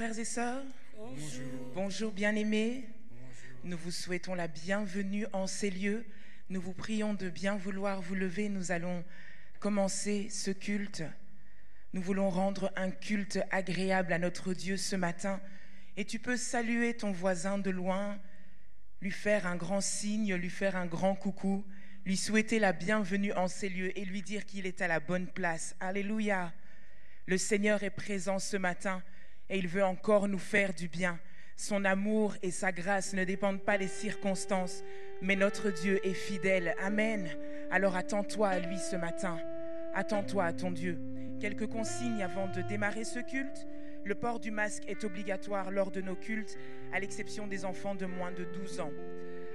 frères et sœurs. Bonjour. Bonjour bien-aimés. Nous vous souhaitons la bienvenue en ces lieux. Nous vous prions de bien vouloir vous lever. Nous allons commencer ce culte. Nous voulons rendre un culte agréable à notre Dieu ce matin. Et tu peux saluer ton voisin de loin, lui faire un grand signe, lui faire un grand coucou, lui souhaiter la bienvenue en ces lieux et lui dire qu'il est à la bonne place. Alléluia. Le Seigneur est présent ce matin et il veut encore nous faire du bien. Son amour et sa grâce ne dépendent pas des circonstances, mais notre Dieu est fidèle. Amen. Alors attends-toi à lui ce matin. Attends-toi à ton Dieu. Quelques consignes avant de démarrer ce culte. Le port du masque est obligatoire lors de nos cultes, à l'exception des enfants de moins de 12 ans.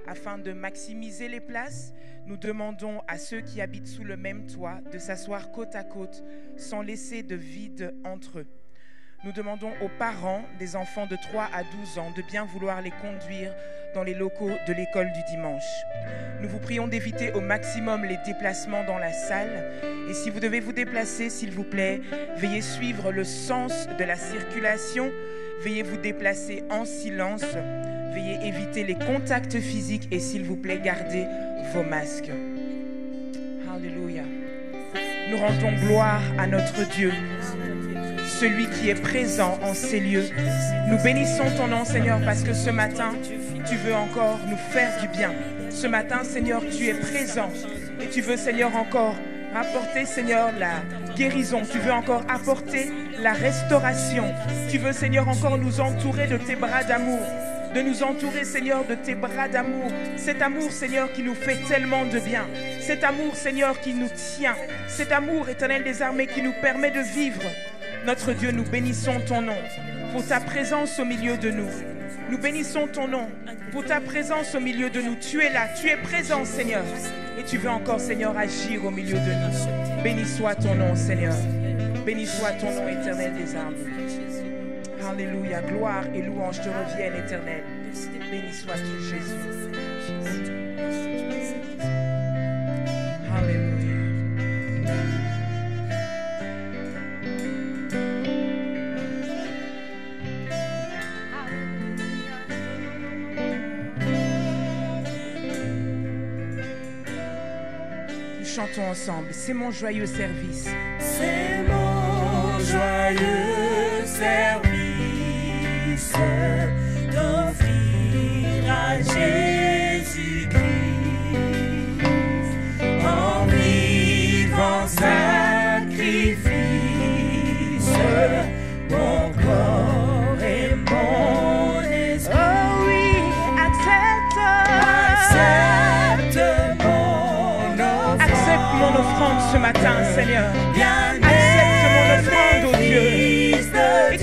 Afin de maximiser les places, nous demandons à ceux qui habitent sous le même toit de s'asseoir côte à côte, sans laisser de vide entre eux. Nous demandons aux parents des enfants de 3 à 12 ans de bien vouloir les conduire dans les locaux de l'école du dimanche. Nous vous prions d'éviter au maximum les déplacements dans la salle. Et si vous devez vous déplacer, s'il vous plaît, veuillez suivre le sens de la circulation. Veuillez vous déplacer en silence. Veuillez éviter les contacts physiques et s'il vous plaît, gardez vos masques. Alléluia. Nous rendons gloire à notre Dieu, celui qui est présent en ces lieux. Nous bénissons ton nom, Seigneur, parce que ce matin, tu veux encore nous faire du bien. Ce matin, Seigneur, tu es présent et tu veux, Seigneur, encore apporter, Seigneur, la guérison. Tu veux encore apporter la restauration. Tu veux, Seigneur, encore nous entourer de tes bras d'amour. De nous entourer, Seigneur, de tes bras d'amour. Cet amour, Seigneur, qui nous fait tellement de bien. Cet amour, Seigneur, qui nous tient. Cet amour, Éternel des armées, qui nous permet de vivre. Notre Dieu, nous bénissons ton nom pour ta présence au milieu de nous. Nous bénissons ton nom pour ta présence au milieu de nous. Tu es là, tu es présent, Seigneur. Et tu veux encore, Seigneur, agir au milieu de nous. Béni soit ton nom, Seigneur. Béni soit ton nom, Éternel des armées. Alléluia, gloire et louange te reviennent, Éternel. Béni sois-tu, Jésus. Alléluia. Nous chantons ensemble. C'est mon joyeux service. C'est mon joyeux service d'offrir à Jésus-Christ en vivant sacrifice mon corps et mon esprit. Oh oui, accepte mon offrande ce matin, Seigneur. Accepte mon offrande, oh Dieu. Et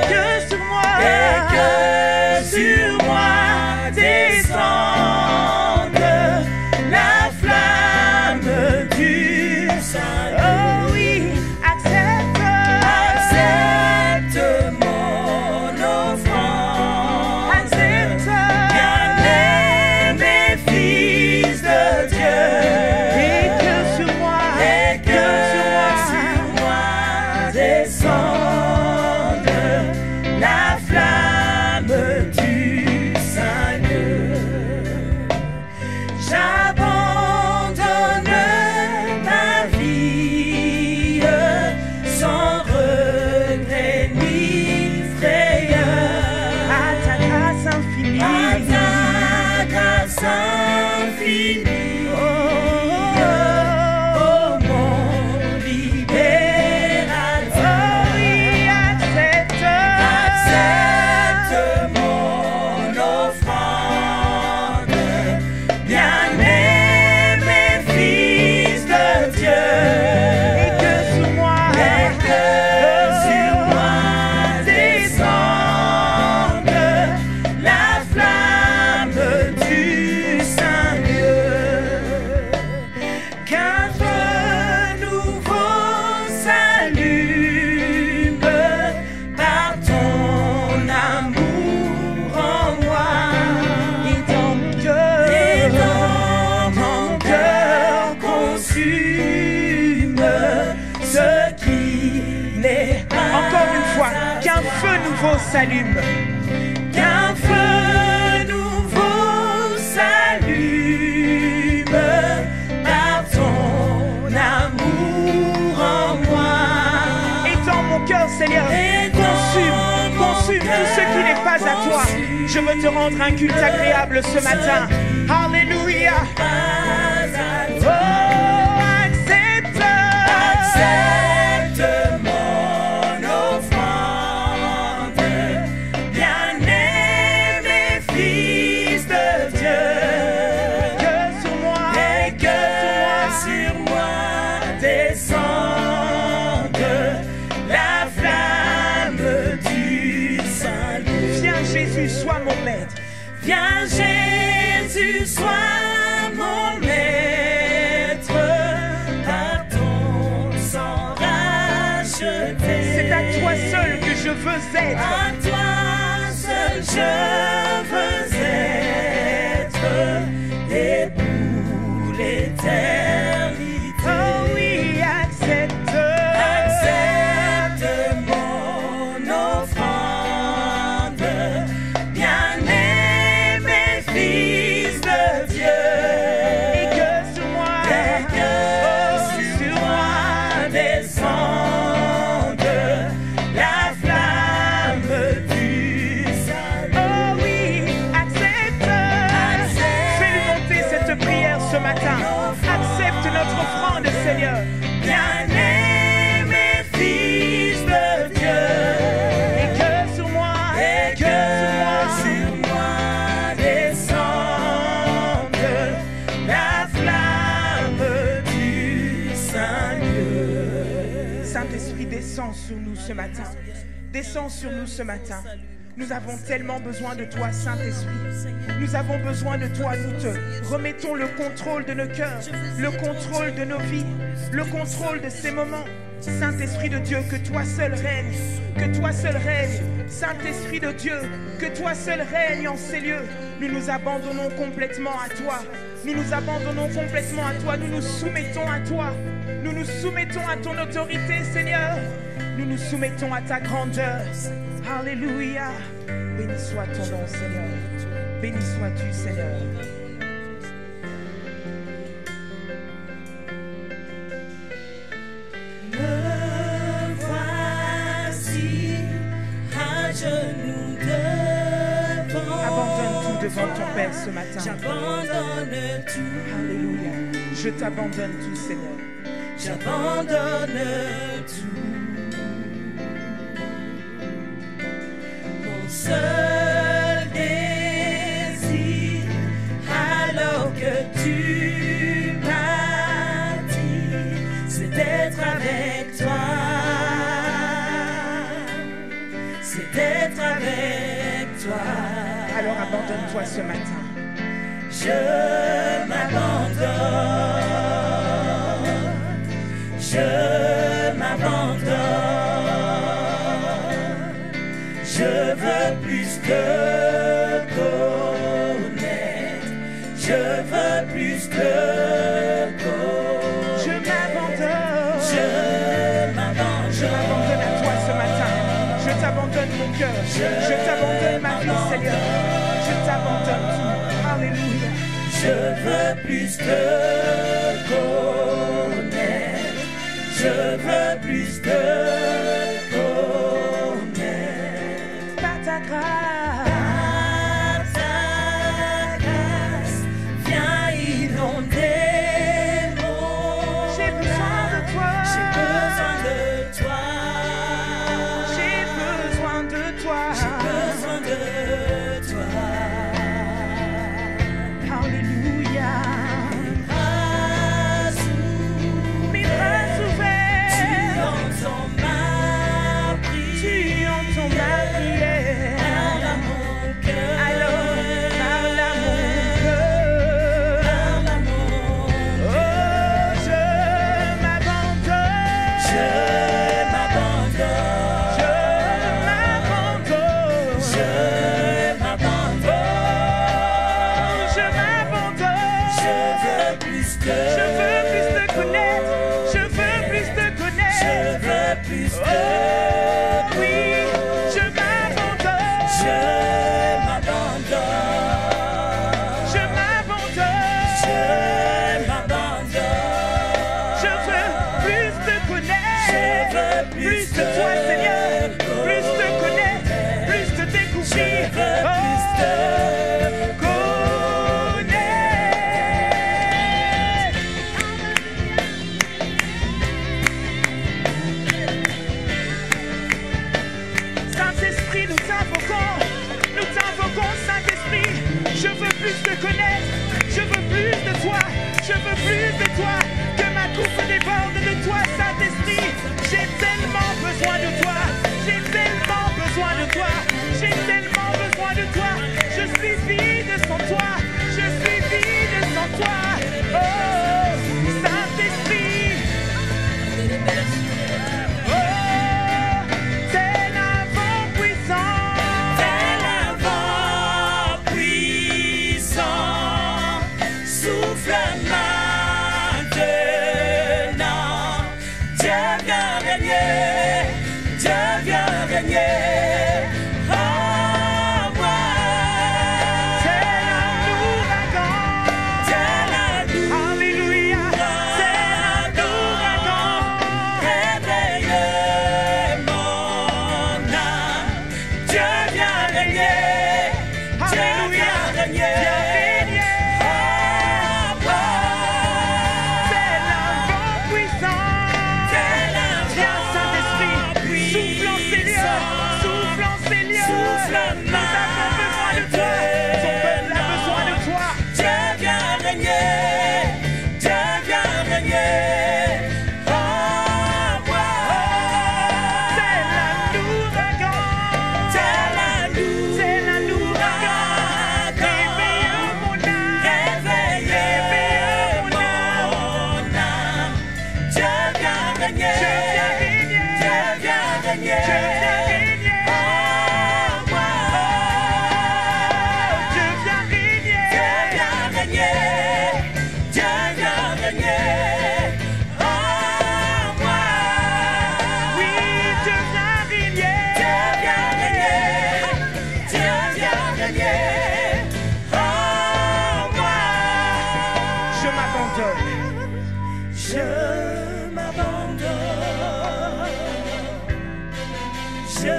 que sur moi, descende la flamme du salut. Oh oui, accepte mon offrande. Accepte, bien-aimés fils de Dieu. Et que sur moi, descend qu'un feu nouveau s'allume. Qu'un feu nouveau s'allume par ton amour en moi. Et dans mon cœur, Seigneur, consume tout ce qui n'est pas à toi. Je veux te rendre un culte agréable ce matin. Alléluia. Oh, Accepte mon offrande, bien-aimé Fils de Dieu. que sur moi, Et que sur moi descende la flamme du salut. viens Jésus, sois mon maître. Viens Jésus, sois mon maître, par ton sang racheté. C'est à toi seul que je veux être. À toi seul je veux être, et pour l'éternité. Oh oui, accepte mon offrande, bien-aimé Fils de Dieu. et que sur moi, Et que sur moi descende la flamme du salut. oh oui, accepte. Fais monter cette prière ce matin. Accepte notre offrande, Seigneur. Bien-aimé Fils de Dieu. Et que sur moi, Et que sur moi descende la flamme du Saint-Lieu. Saint-Esprit, descends sur nous ce matin. Descends sur nous ce matin. Nous avons tellement besoin de toi, Saint-Esprit. Nous avons besoin de toi. Nous te remettons le contrôle de nos cœurs, le contrôle de nos vies, le contrôle de ces moments. Saint-Esprit de Dieu, que toi seul règne, que toi seul règne. Saint-Esprit de Dieu, que toi seul règne en ces lieux. Nous nous abandonnons complètement à toi. Nous nous abandonnons complètement à toi. Nous nous soumettons à toi. Nous nous soumettons à ton autorité, Seigneur. Nous nous soumettons à ta grandeur. Alléluia. Béni soit ton nom, Seigneur. Béni sois-tu, Seigneur. Me voici à genoux devant. Abandonne tout devant ton Père ce matin. J'abandonne tout. Alléluia. Je t'abandonne tout, Seigneur. J'abandonne tout. Mon seul désir, alors que tu m'as dit, c'est d'être avec toi. C'est d'être avec toi. Alors abandonne-toi ce matin. Je m'abandonne, je m'abandonne, je veux plus te connaître, je veux plus te connaître. Je m'abandonne. Je m'abandonne, Je m'abandonne à toi ce matin. Je t'abandonne mon cœur. Je t'abandonne ma vie, Seigneur. Je t'abandonne tout. Alléluia. je veux plus te connaître, je veux plus te connaître. Par ta grâce. Par ta grâce, viens inonder mon J'ai besoin de toi. J'ai besoin de toi. J'ai besoin de toi. J'ai besoin de toi. Alléluia. Mes bras ouverts. Tu entends ma prière. Tu entends ma prière. Saint-Esprit, nous t'invoquons, Saint-Esprit. Je veux plus te connaître, je veux plus de toi, je veux plus de toi. Que ma coupe déborde de toi, Saint-Esprit. J'ai tellement besoin de toi, j'ai tellement besoin de toi, j'ai tellement besoin de toi. Je suis vide sans toi, je suis vide sans toi. Oh, Saint-Esprit. Oh, t'es la vent puissant. T'es la vent puissant. Souffle maintenant. Dieu vient régner. Dieu vient régner. En moi. C'est l'ouragan. Alléluia. C'est l'ouragan. Réveillez mon âme. Dieu vient régner. Dieu Alléluia. vient régner. Viens régner. En moi. C'est la vent puissant. C'est la Viens, Saint-Esprit, souffle en ces lieux, souffle en ces lieux. Souffle Nous avons besoin de toi, ton peuple a besoin de toi. Dieu vient régner. Dieu vient régner. En moi. C'est l'ouragan, C'est c'est l'ouragan. Réveille mon âme, Réveillez mon âme. Dieu vient régner. je viens régner, Dieu vient régner. je viens régner. En moi. Je viens régner, Dieu vient régner. Dieu vient régner. En moi. oui, je viens régner. Dieu vient régner. Dieu vient régner. En moi. Je m'abandonne. Je m'abandonne. Je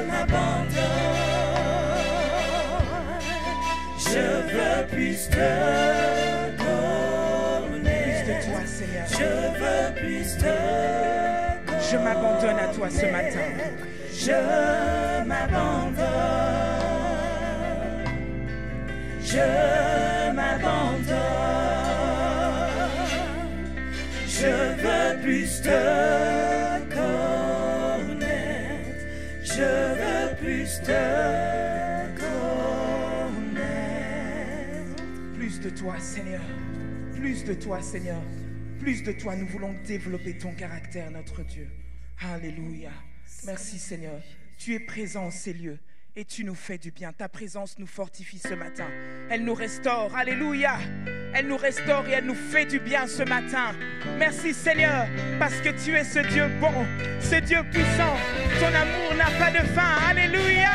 m'abandonne. Je veux plus te Plus de connaître. toi, Seigneur. Je veux plus te connaître. Je m'abandonne à toi ce matin. Je m'abandonne. Je m'abandonne. Je veux plus te connaître. Je veux plus te connaître. Plus de toi, Seigneur. Plus de toi, Seigneur. Plus de toi. Nous voulons développer ton caractère, notre Dieu. Alléluia. Merci, Seigneur. Tu es présent en ces lieux et tu nous fais du bien. Ta présence nous fortifie ce matin. Elle nous restaure. Alléluia. Elle nous restaure et elle nous fait du bien ce matin. Merci, Seigneur, parce que tu es ce Dieu bon, ce Dieu puissant. Ton amour n'a pas de fin. Alléluia.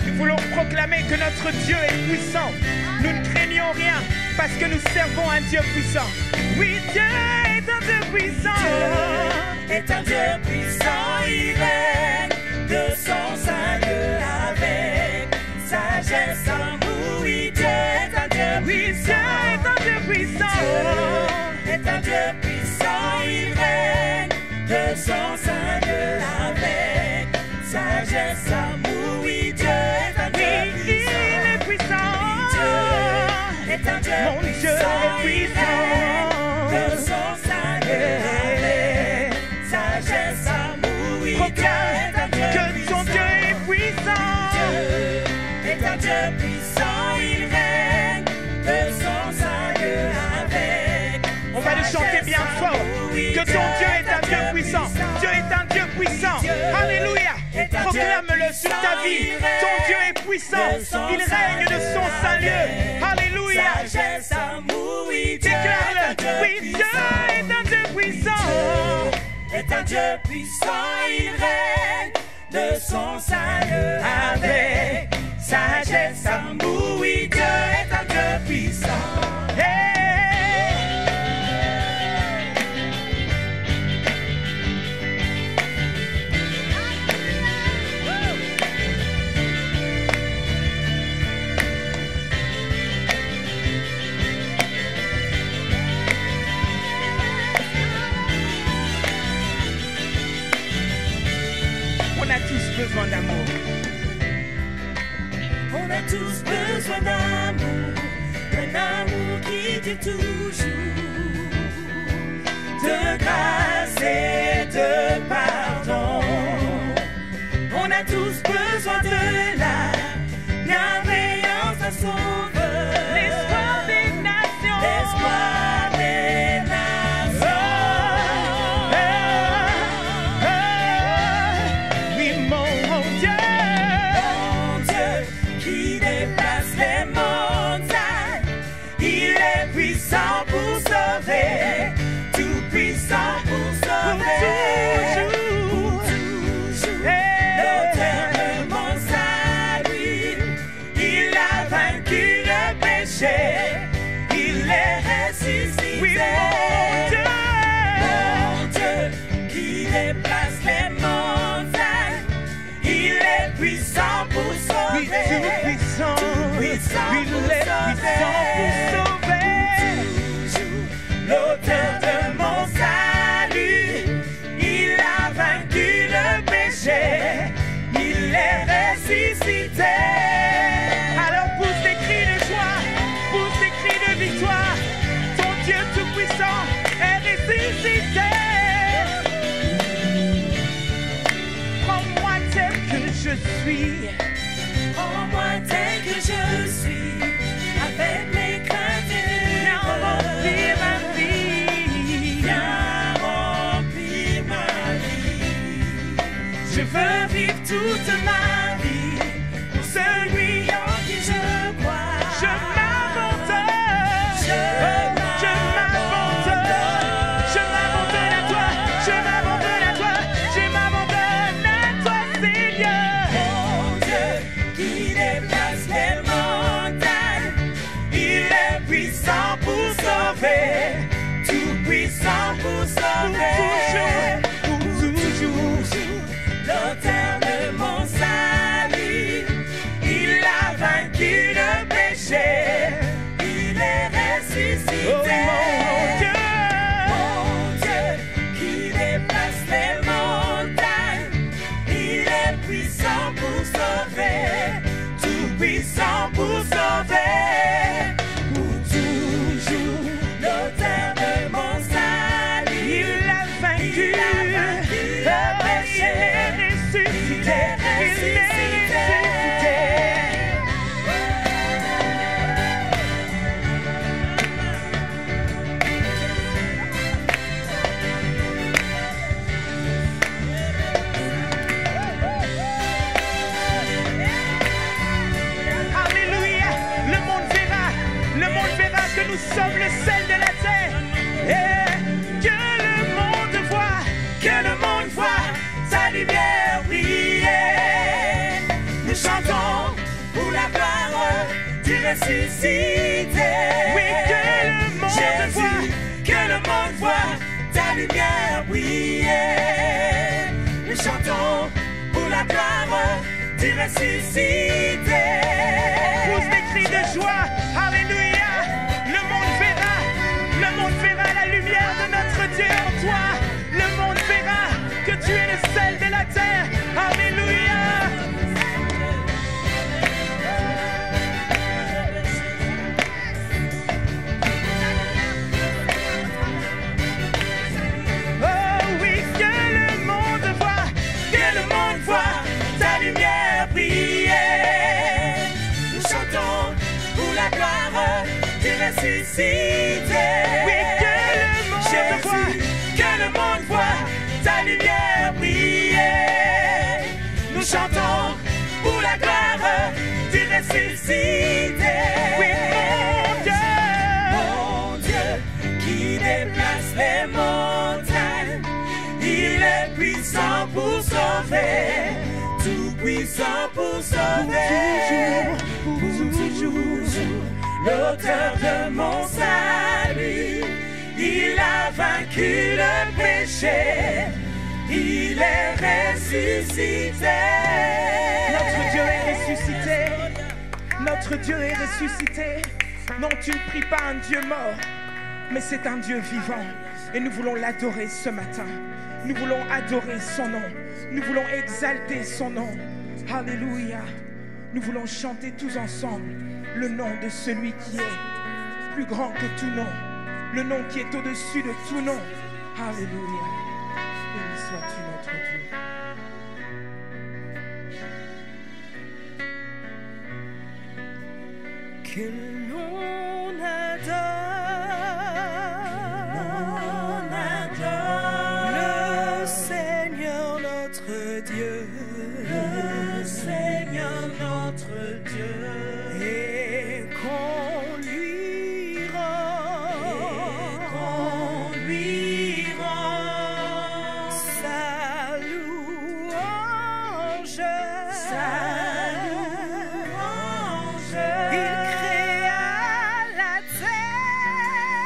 Nous voulons proclamer que notre Dieu est puissant. Nous ne craignons rien parce que nous servons un Dieu puissant. Oui, Dieu est un Dieu puissant. Dieu est un Dieu puissant, il règne de son saint lieu avec sagesse, amour. Oui, Dieu est un Dieu Oui, Dieu puissant. est un Dieu puissant. Dieu est un Dieu puissant, il règne de son saint lieu avec sagesse, amour. Oui, Dieu est un Dieu Oui, il puissant. est puissant. Dieu est un Dieu Mon Dieu puissant, est il règne de puissant. son saint lieu avec sagesse, amour. Oui, Dieu Proclame est un Dieu que ton puissant. Dieu est puissant. Dieu est un Dieu puissant, il règne de son saint lieu avec. On va le chanter bien fort. Que ton Dieu est un Dieu puissant. Dieu est un Dieu puissant. Alléluia. Proclame-le sur ta vie. Ton Dieu est puissant. Il règne de son saint lieu. Alléluia. Sagesse, amour, oui, Dieu Déclare-le. est un Dieu Oui, Dieu puissant. est un Dieu puissant. Est un Dieu puissant, il règne de son saint lieu avec sagesse, amour. Oui, Dieu est un Dieu puissant. Hey. a tous besoin d'amour, d'un amour qui dure toujours, de grâce et de pardon. On a tous besoin de la bienveillance d'un sauveur, l'espoir des nations, l'espoir des nations. Oui, mon Dieu qui déplace les montagnes, il est puissant pour sauver, tout puissant pour sauver, pour toujours. L'auteur de mon salut, il a vaincu le péché, il est ressuscité. Oui, mon Dieu qui déplace les montagnes, il est puissant pour sauver. oui, tout puissant, Tout puissant il pour est puissant pour sauver. toujours. L'auteur de mon salut, il a vaincu le péché, il est ressuscité. Alors pousse des cris de joie, pousse des cris de victoire. Ton Dieu tout-puissant est ressuscité. Prends-moi tel que je suis. Prends-moi tel que je suis, avec mes craintes et Viens remplir ma vie. viens remplir ma vie. Je veux vivre toute ma vie pour celui en qui je crois. Je m'abandonne. Je m'abandonne. Je m'abandonne à toi. Je m'abandonne à toi. Je m'abandonne à toi, Seigneur. Mon Dieu qui déplace les montagnes, il est puissant pour sauver, tout puissant pour sauver, Pour toujours. l'auteur de mon salut, il a vaincu le péché, il est ressuscité. Oh mon Dieu. Mon Dieu qui déplace les montagnes, il est puissant pour sauver, tout puissant pour sauver, pour toujours. L'auteur de mon salut, Il a vaincu le péché, il est ressuscité. il est ressuscité. Alléluia. Le monde verra que nous sommes le sel de la terre. Et que le monde voit sa lumière briller. Nous chantons pour la gloire du ressuscité. Oui, que le monde Jésus, que le monde voit ta lumière briller. Nous chantons pour la gloire du ressuscité. pousse des cris de joie. Alléluia. Le monde verra la lumière de notre Dieu en toi. Le monde verra que tu es le sel de la terre. Alléluia. Oh oui, que le monde voit ta lumière briller. Nous chantons pour la gloire du ressuscité. Oui, que le monde Jésus, que le monde voit ta lumière briller. Nous chantons pour la gloire du ressuscité. Oui, Mon Dieu qui déplace les montagnes, il est puissant pour sauver, tout puissant pour sauver, pour toujours. L'auteur de mon salut, il a vaincu le péché, il est ressuscité. notre Dieu est ressuscité. Notre Dieu est ressuscité. Non, tu ne pries pas un Dieu mort, mais c'est un Dieu vivant. Et nous voulons l'adorer ce matin. Nous voulons adorer son nom. Nous voulons exalter son nom. Alléluia. Nous voulons chanter tous ensemble le nom de celui qui est plus grand que tout nom, le nom qui est au-dessus de tout nom. Alléluia. Béni sois-tu notre Dieu. Que l'on adore le Seigneur notre Dieu, le Seigneur notre Dieu, et qu'on lui rend sa louange,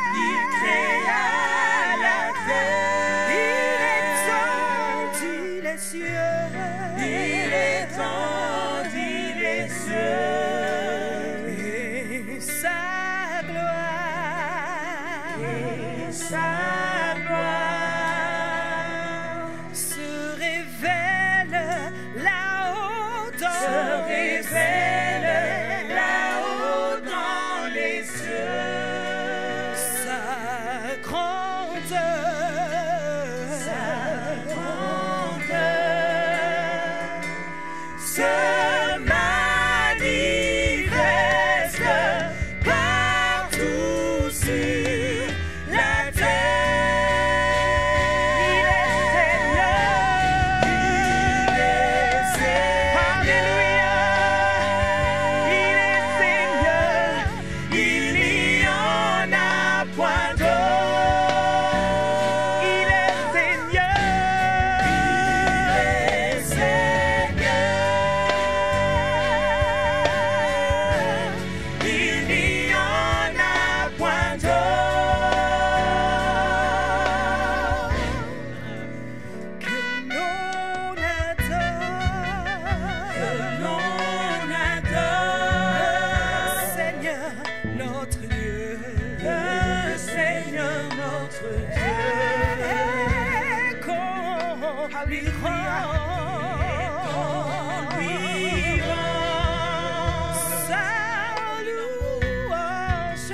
Il créa la terre, il étendit les cieux, et sa gloire se révèle là-haut dans les cieux, sa grandeur se manifeste partout sur la terre. Il est Seigneur, Alléluia. Il est Seigneur, il n'y en a point d'autre. Il est Seigneur, il n'y en a point d'autre. Que l'on adore le Seigneur notre Dieu, le Seigneur notre Dieu, qu'on lui rend sa louange.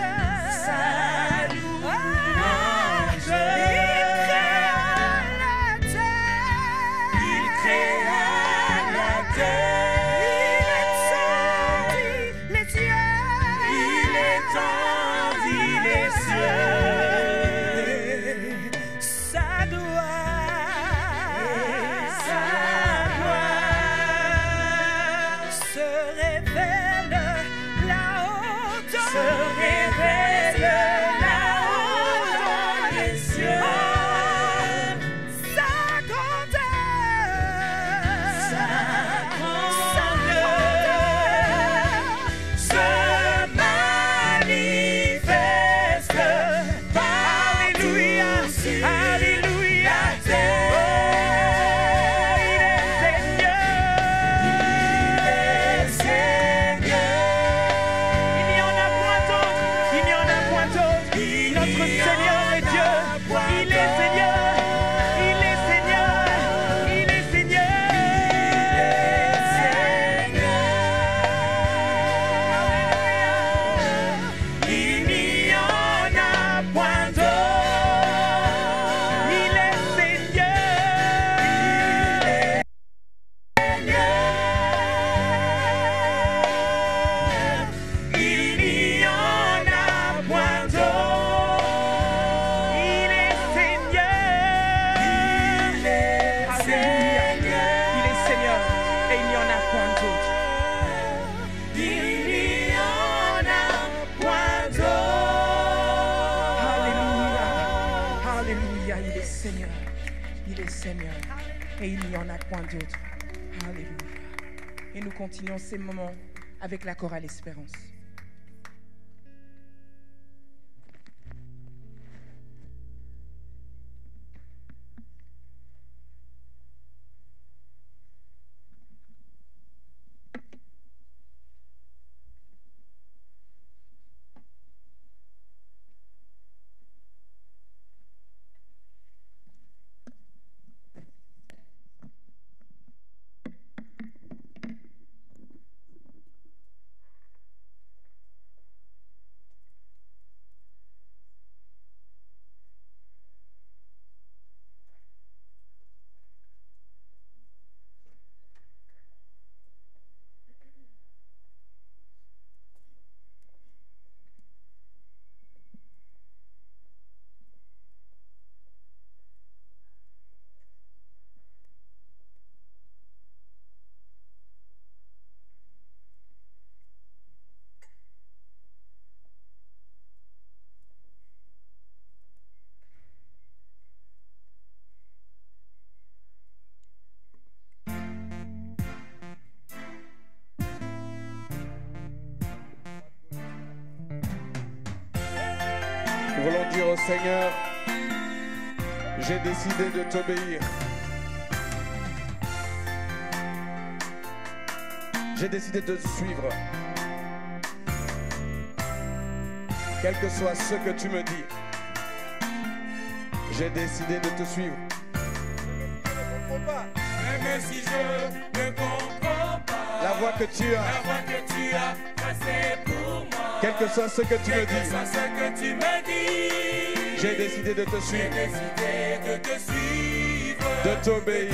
Il créa la terre, il étendit les cieux, sa gloire se révèle là-haut dans les cieux, sa grandeur se manifeste partout sur la terre. Il est Seigneur, il n'y en a point d'autre, notre Seigneur est Dieu, il est Seigneur, il est Seigneur, il est Seigneur. Il n'y en a point d'autre. Il est Seigneur, il n'y en a point d'autre. Il est Seigneur, Alléluia. Il est Seigneur et il n'y en a point d'autre. Il n'y en a point d'autre. Alléluia, Alléluia. Il est Seigneur, et il n'y en a point d'autre. Alléluia. Et nous continuons ces moments avec la chorale Espérance. Nous voulons dire au Seigneur, j'ai décidé de t'obéir. J'ai décidé de te suivre. Quel que soit ce que tu me dis, j'ai décidé de te suivre. Même si je ne comprends pas La voie que tu as, tracée pour moi, quel que soit ce que tu me quel que dis, soit ce que tu me dis, j'ai décidé de te j'ai suivre, décidé de te suivre, de t'obéir.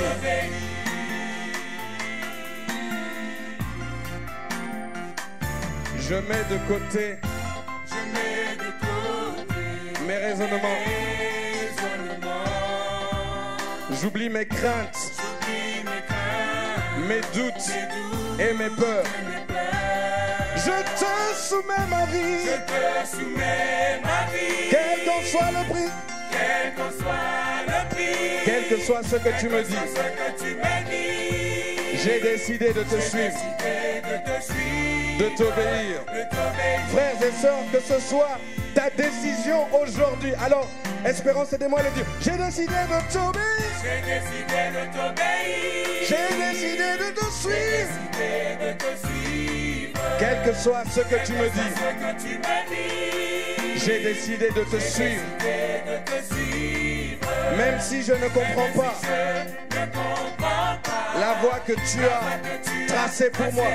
Je mets de côté mes raisonnements. J'oublie mes craintes, mes doutes et mes peurs. Je te soumets ma vie, quel qu'en soit le prix, quel que soit ce que tu me dis. J'ai décidé de te suivre, de t'obéir. Frères et sœurs, que ce soit ta décision aujourd'hui. Alors, Espérance, aidez-moi à le dire. J'ai décidé de t'obéir. J'ai décidé de t'obéir. J'ai décidé de te suivre. J'ai décidé de te suivre. Quel que soit ce que tu me dis, Ce que tu me dis. j'ai décidé de te suivre. J'ai décidé de te suivre. Même si je ne comprends pas Je ne comprends pas la voie que tu as tracée pour moi.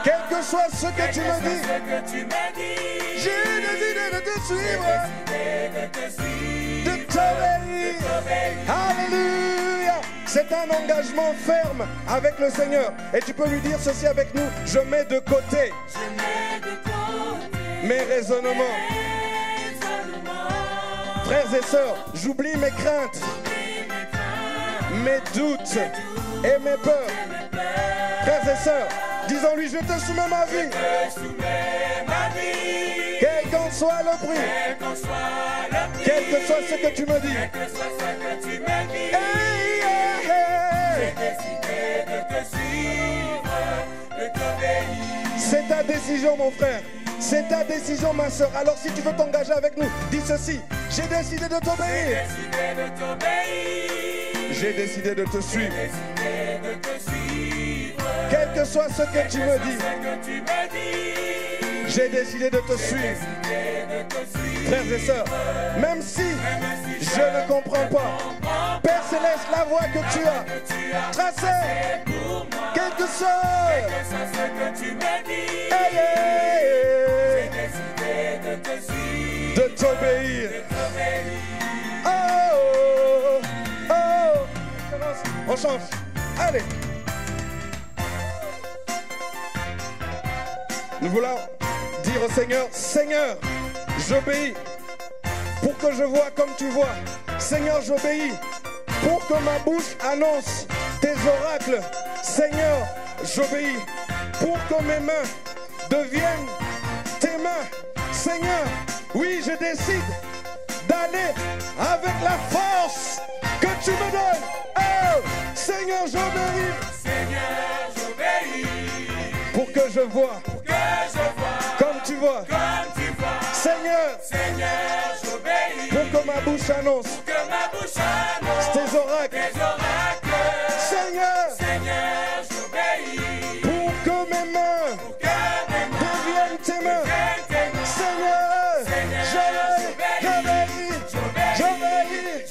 Quel que soit ce que tu me dis, j'ai décidé de te suivre, de t'obéir. Alléluia. C'est un engagement ferme avec le Seigneur. Et tu peux lui dire ceci avec nous. Je mets de côté mes raisonnements. Frères et sœurs, j'oublie mes craintes, mes doutes et mes peurs. Frères et sœurs, disons-lui, je te soumets ma vie. Quel qu'en soit le prix, quel que soit ce que tu me dis. Hey, hey, hey. C'est ta décision, mon frère. C'est ta décision, ma soeur. Alors si tu veux t'engager avec nous, dis ceci. J'ai décidé de t'obéir. J'ai décidé de te suivre. Quel que soit ce que tu me dis, j'ai décidé de te suivre. Frères et sœurs, même si je ne comprends pas, Père Céleste, la voie que tu as tracée, quel que soit, hey, hey, hey, de t'obéir. Oh, oh, oh. On change. Allez. Nous voulons dire au Seigneur, Seigneur, j'obéis pour que je vois comme tu vois. Seigneur, j'obéis pour que ma bouche annonce tes oracles. Seigneur, j'obéis pour que mes mains deviennent tes mains. Seigneur, oui, je décide d'aller avec la force que tu me donnes. Oh, Seigneur, j'obéis. Seigneur, j'obéis. Pour que je vois comme tu vois. Seigneur, j'obéis. pour que ma bouche annonce tes oracles. Seigneur, j'obéis. pour que mes mains deviennent tes mains. Seigneur, j'obéis.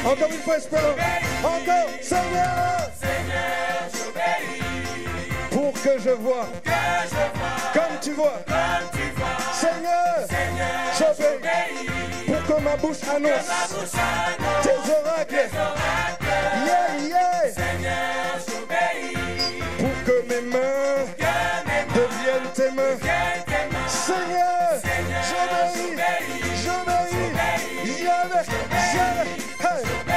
Encore une fois, espérons. Encore, Seigneur, j'obéis. pour que je vois comme tu vois. Seigneur, j'obéis. Pour que ma bouche annonce tes oracles. Yeah, yeah. Pour que mes mains deviennent tes mains. Seigneur, j'obéis. Hey.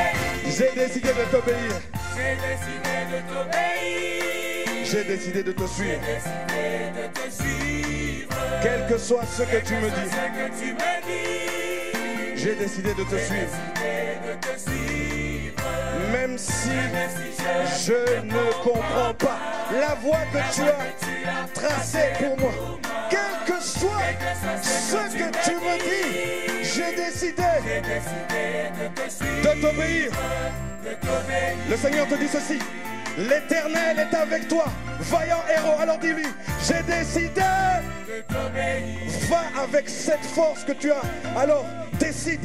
J'ai décidé de t'obéir. J'ai décidé de te suivre. Quel que soit ce que tu me dis, j'ai décidé de te suivre. Même si je ne comprends pas la voie que tu as tracée pour moi. Quel que soit ce que tu me dis, j'ai de t'obéir. Le Seigneur te dit ceci: l'Éternel est avec toi, vaillant héros. Alors dis-lui: j'ai décidé. Va avec cette force que tu as. Alors décide.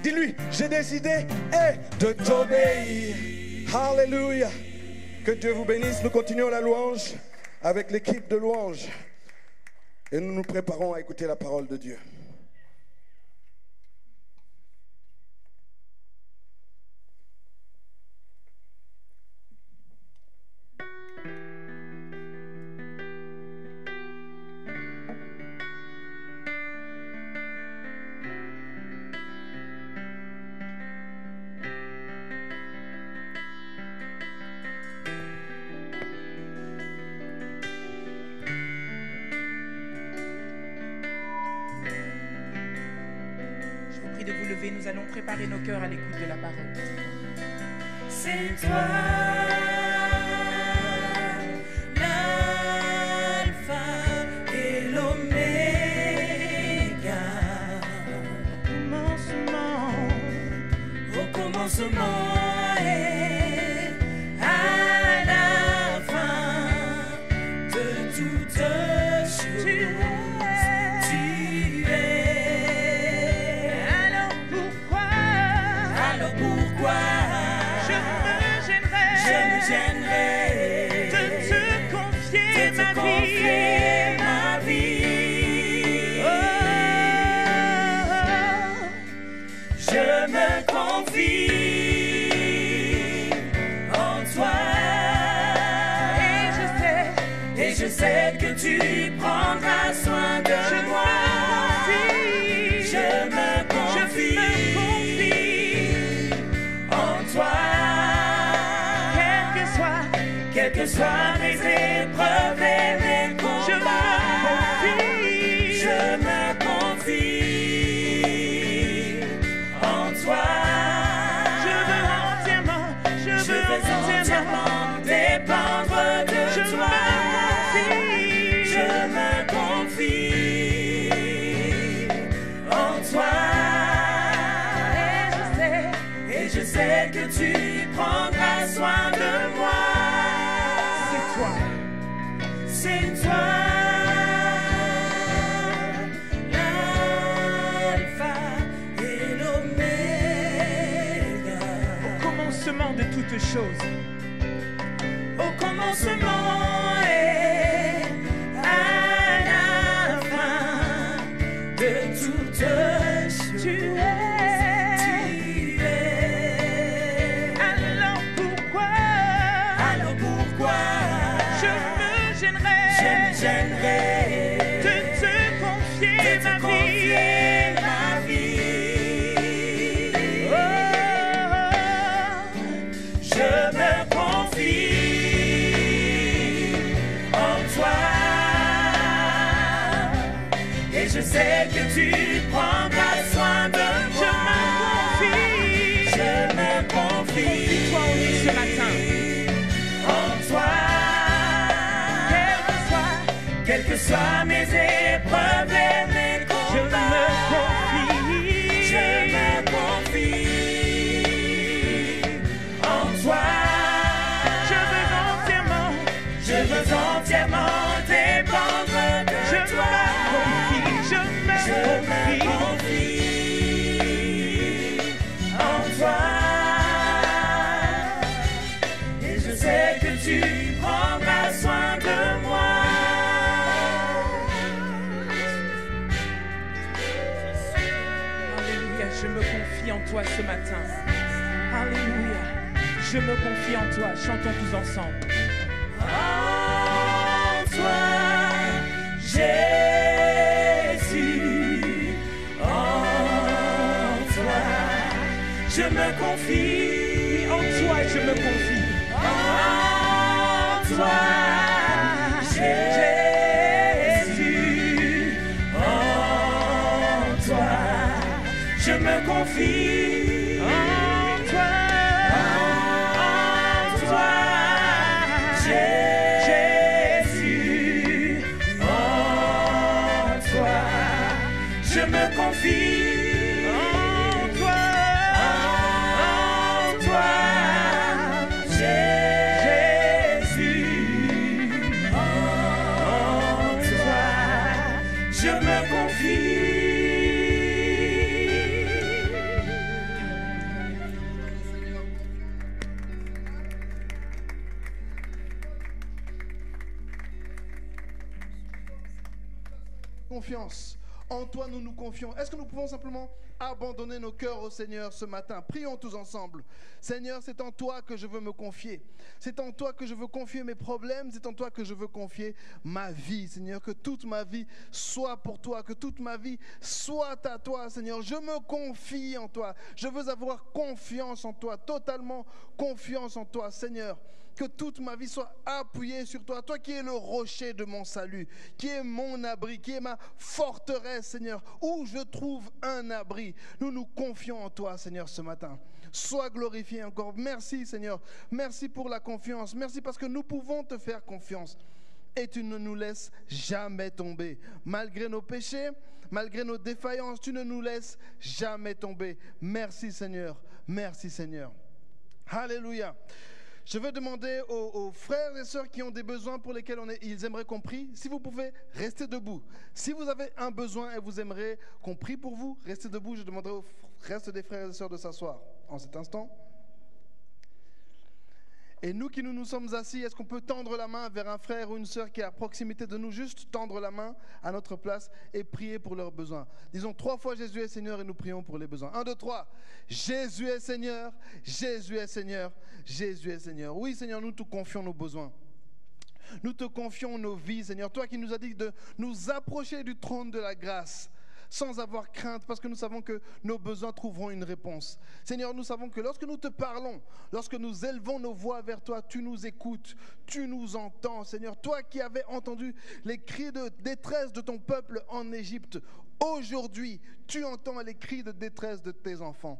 Dis-lui: j'ai décidé de t'obéir. Alléluia. Que Dieu vous bénisse. Nous continuons la louange avec l'équipe de louange. Et nous nous préparons à écouter la parole de Dieu. Nous allons préparer nos cœurs à l'écoute de la parole. C'est toi, l'alpha et l'oméga. Au commencement et à la fin de toutes choses. Tu es. J'aimerais de te confier ma vie. Oh, je me confie en toi. Et je sais que tu prendras soin de moi. Je me confie en toi. Quelles que soient mes épreuves et mes combats, je me confie en toi. Je veux entièrement dépendre de toi. Je me confie en toi. Et je sais que tu prendras soin de moi. C'est toi, l'alpha et l'oméga. Au commencement de toutes choses. Au commencement et à la fin de toutes choses. Tu es. J'aimerais de te confier ma vie. Oh, je me confie en toi. Et je sais que tu prendras soin de moi. Je me confie. Confie-toi en lui ce matin. En toi. Quelles que soient mes épreuves et mes combats, je me confie en toi. Je veux entièrement dépendre de toi. Je me confie en toi. Et je sais que tu prendras soin de moi. Je me confie en toi ce matin. Alléluia. Je me confie en toi. Chantons tous ensemble. En toi, Jésus. En toi, je me confie. Oui, en toi, je me confie. En toi, Jésus. En toi, je me confie en toi, Jésus, en toi, je me confie en toi, vie. Confiance. En toi, nous nous confions. Est-ce que nous pouvons simplement abandonner nos cœurs au Seigneur ce matin? Prions tous ensemble. Seigneur, c'est en toi que je veux me confier. C'est en toi que je veux confier mes problèmes. C'est en toi que je veux confier ma vie. Seigneur, que toute ma vie soit pour toi. Que toute ma vie soit à toi, Seigneur. Je me confie en toi. Je veux avoir confiance en toi. Totalement confiance en toi, Seigneur. Que toute ma vie soit appuyée sur toi. Toi qui es le rocher de mon salut, qui est mon abri, qui est ma forteresse, Seigneur, où je trouve un abri. Nous nous confions en toi, Seigneur, ce matin. Sois glorifié encore. Merci, Seigneur. Merci pour la confiance. Merci parce que nous pouvons te faire confiance. Et tu ne nous laisses jamais tomber. Malgré nos péchés, malgré nos défaillances, tu ne nous laisses jamais tomber. Merci, Seigneur. Merci, Seigneur. Alléluia. Je veux demander aux frères et sœurs qui ont des besoins pour lesquels ils aimeraient qu'on prie, si vous pouvez rester debout. Si vous avez un besoin et vous aimeriez qu'on prie pour vous, restez debout. Je demanderai au reste des frères et sœurs de s'asseoir en cet instant. Et nous qui nous sommes assis, est-ce qu'on peut tendre la main vers un frère ou une sœur qui est à proximité de nous, juste tendre la main à notre place et prier pour leurs besoins. Disons 3 fois Jésus est Seigneur et nous prions pour les besoins. 1, 2, 3. Jésus est Seigneur, Jésus est Seigneur, Jésus est Seigneur. Oui Seigneur, nous te confions nos besoins. Nous te confions nos vies, Seigneur. Toi qui nous as dit de nous approcher du trône de la grâce, sans avoir crainte, parce que nous savons que nos besoins trouveront une réponse. Seigneur, nous savons que lorsque nous te parlons, lorsque nous élevons nos voix vers toi, tu nous écoutes, tu nous entends. Seigneur, toi qui avais entendu les cris de détresse de ton peuple en Égypte, aujourd'hui, tu entends les cris de détresse de tes enfants.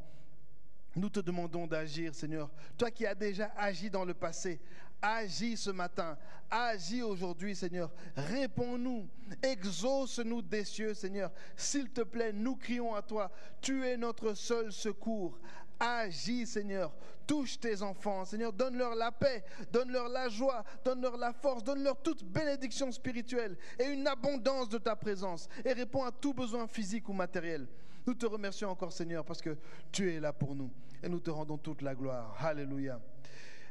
Nous te demandons d'agir, Seigneur. Toi qui as déjà agi dans le passé, agis ce matin, agis aujourd'hui, Seigneur. Réponds-nous, exauce-nous des cieux, Seigneur. S'il te plaît, nous crions à toi. Tu es notre seul secours. Agis, Seigneur. Touche tes enfants, Seigneur. Donne-leur la paix, donne-leur la joie, donne-leur la force, donne-leur toute bénédiction spirituelle et une abondance de ta présence. Et réponds à tout besoin physique ou matériel. Nous te remercions encore, Seigneur, parce que tu es là pour nous. Et nous te rendons toute la gloire. Alléluia.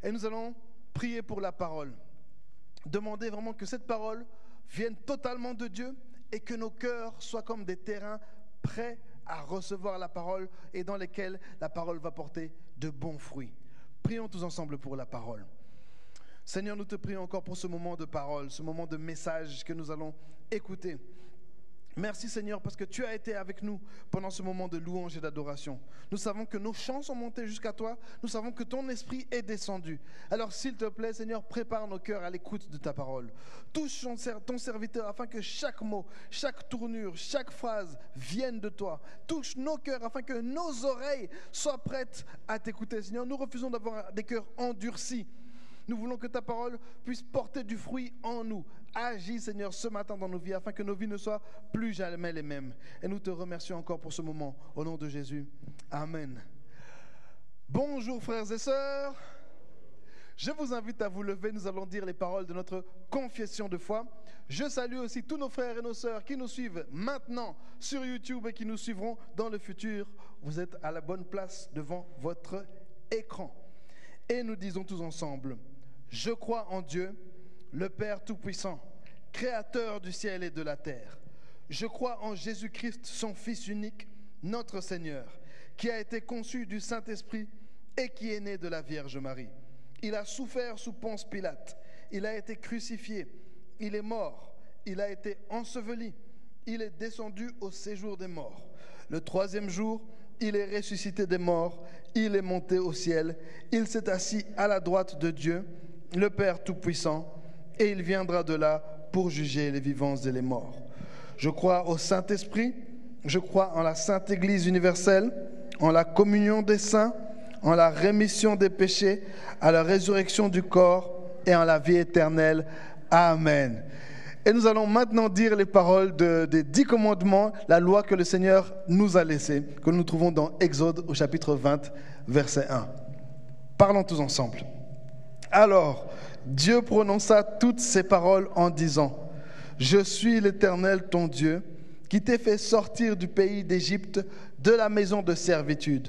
Et nous allons prier pour la parole. Demander vraiment que cette parole vienne totalement de Dieu et que nos cœurs soient comme des terrains prêts à recevoir la parole et dans lesquels la parole va porter de bons fruits. Prions tous ensemble pour la parole. Seigneur, nous te prions encore pour ce moment de parole, ce moment de message que nous allons écouter. Merci Seigneur parce que tu as été avec nous pendant ce moment de louange et d'adoration. Nous savons que nos chants sont montés jusqu'à toi. Nous savons que ton esprit est descendu. Alors s'il te plaît Seigneur, prépare nos cœurs à l'écoute de ta parole. Touche ton serviteur afin que chaque mot, chaque tournure, chaque phrase vienne de toi. Touche nos cœurs afin que nos oreilles soient prêtes à t'écouter. Seigneur, nous refusons d'avoir des cœurs endurcis. Nous voulons que ta parole puisse porter du fruit en nous. Agis, Seigneur, ce matin dans nos vies, afin que nos vies ne soient plus jamais les mêmes. Et nous te remercions encore pour ce moment. Au nom de Jésus. Amen. Bonjour, frères et sœurs. Je vous invite à vous lever. Nous allons dire les paroles de notre confession de foi. Je salue aussi tous nos frères et nos sœurs qui nous suivent maintenant sur YouTube et qui nous suivront dans le futur. Vous êtes à la bonne place devant votre écran. Et nous disons tous ensemble: je crois en Dieu, le Père Tout-Puissant, Créateur du ciel et de la terre. Je crois en Jésus-Christ, son Fils unique, notre Seigneur, qui a été conçu du Saint-Esprit et qui est né de la Vierge Marie. Il a souffert sous Ponce Pilate, il a été crucifié, il est mort, il a été enseveli, il est descendu au séjour des morts. Le 3e jour, il est ressuscité des morts, il est monté au ciel, il s'est assis à la droite de Dieu, le Père Tout-Puissant, et il viendra de là pour juger les vivants et les morts. Je crois au Saint-Esprit, je crois en la Sainte Église universelle, en la communion des saints, en la rémission des péchés, à la résurrection du corps et en la vie éternelle. Amen. Et nous allons maintenant dire les paroles des 10 commandements, la loi que le Seigneur nous a laissée, que nous trouvons dans Exode au chapitre 20, verset 1. Parlons tous ensemble. Alors, Dieu prononça toutes ces paroles en disant: je suis l'Éternel ton Dieu, qui t'ai fait sortir du pays d'Égypte, de la maison de servitude.